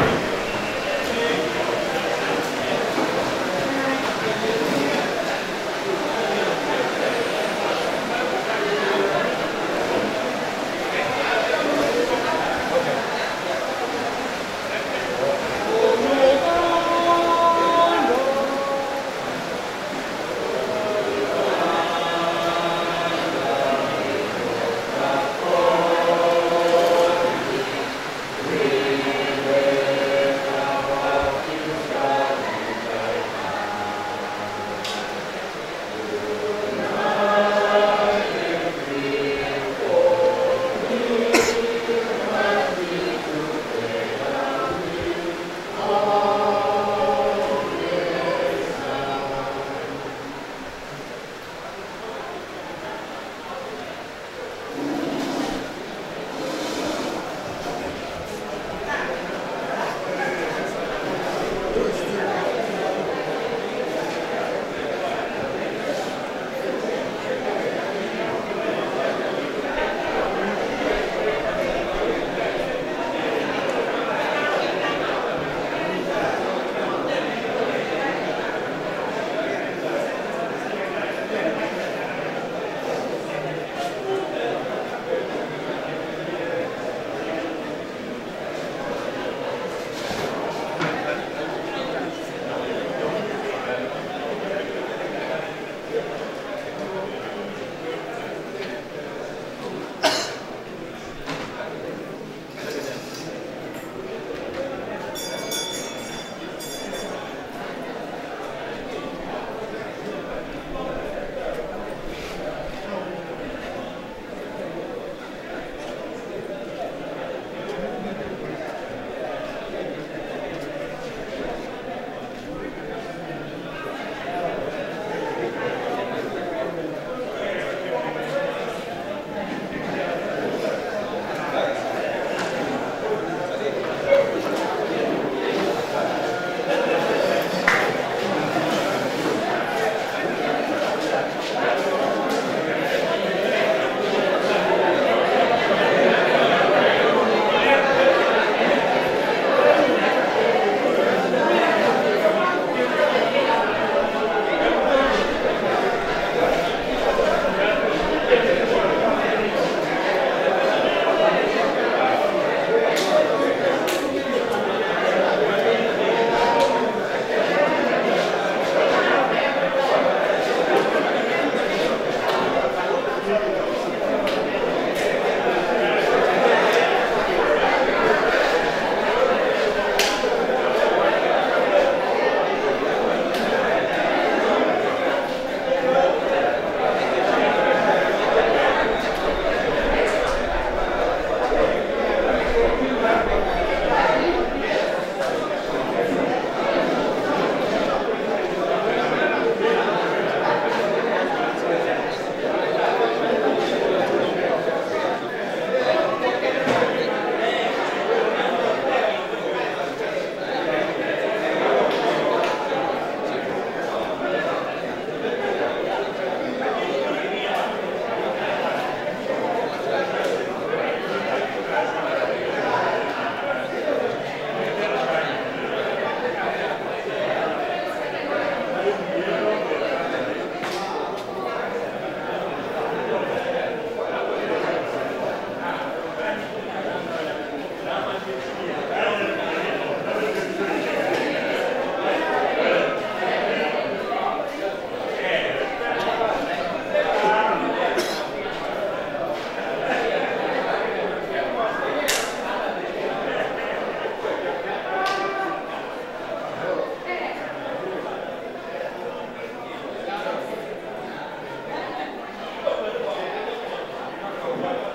Thank you.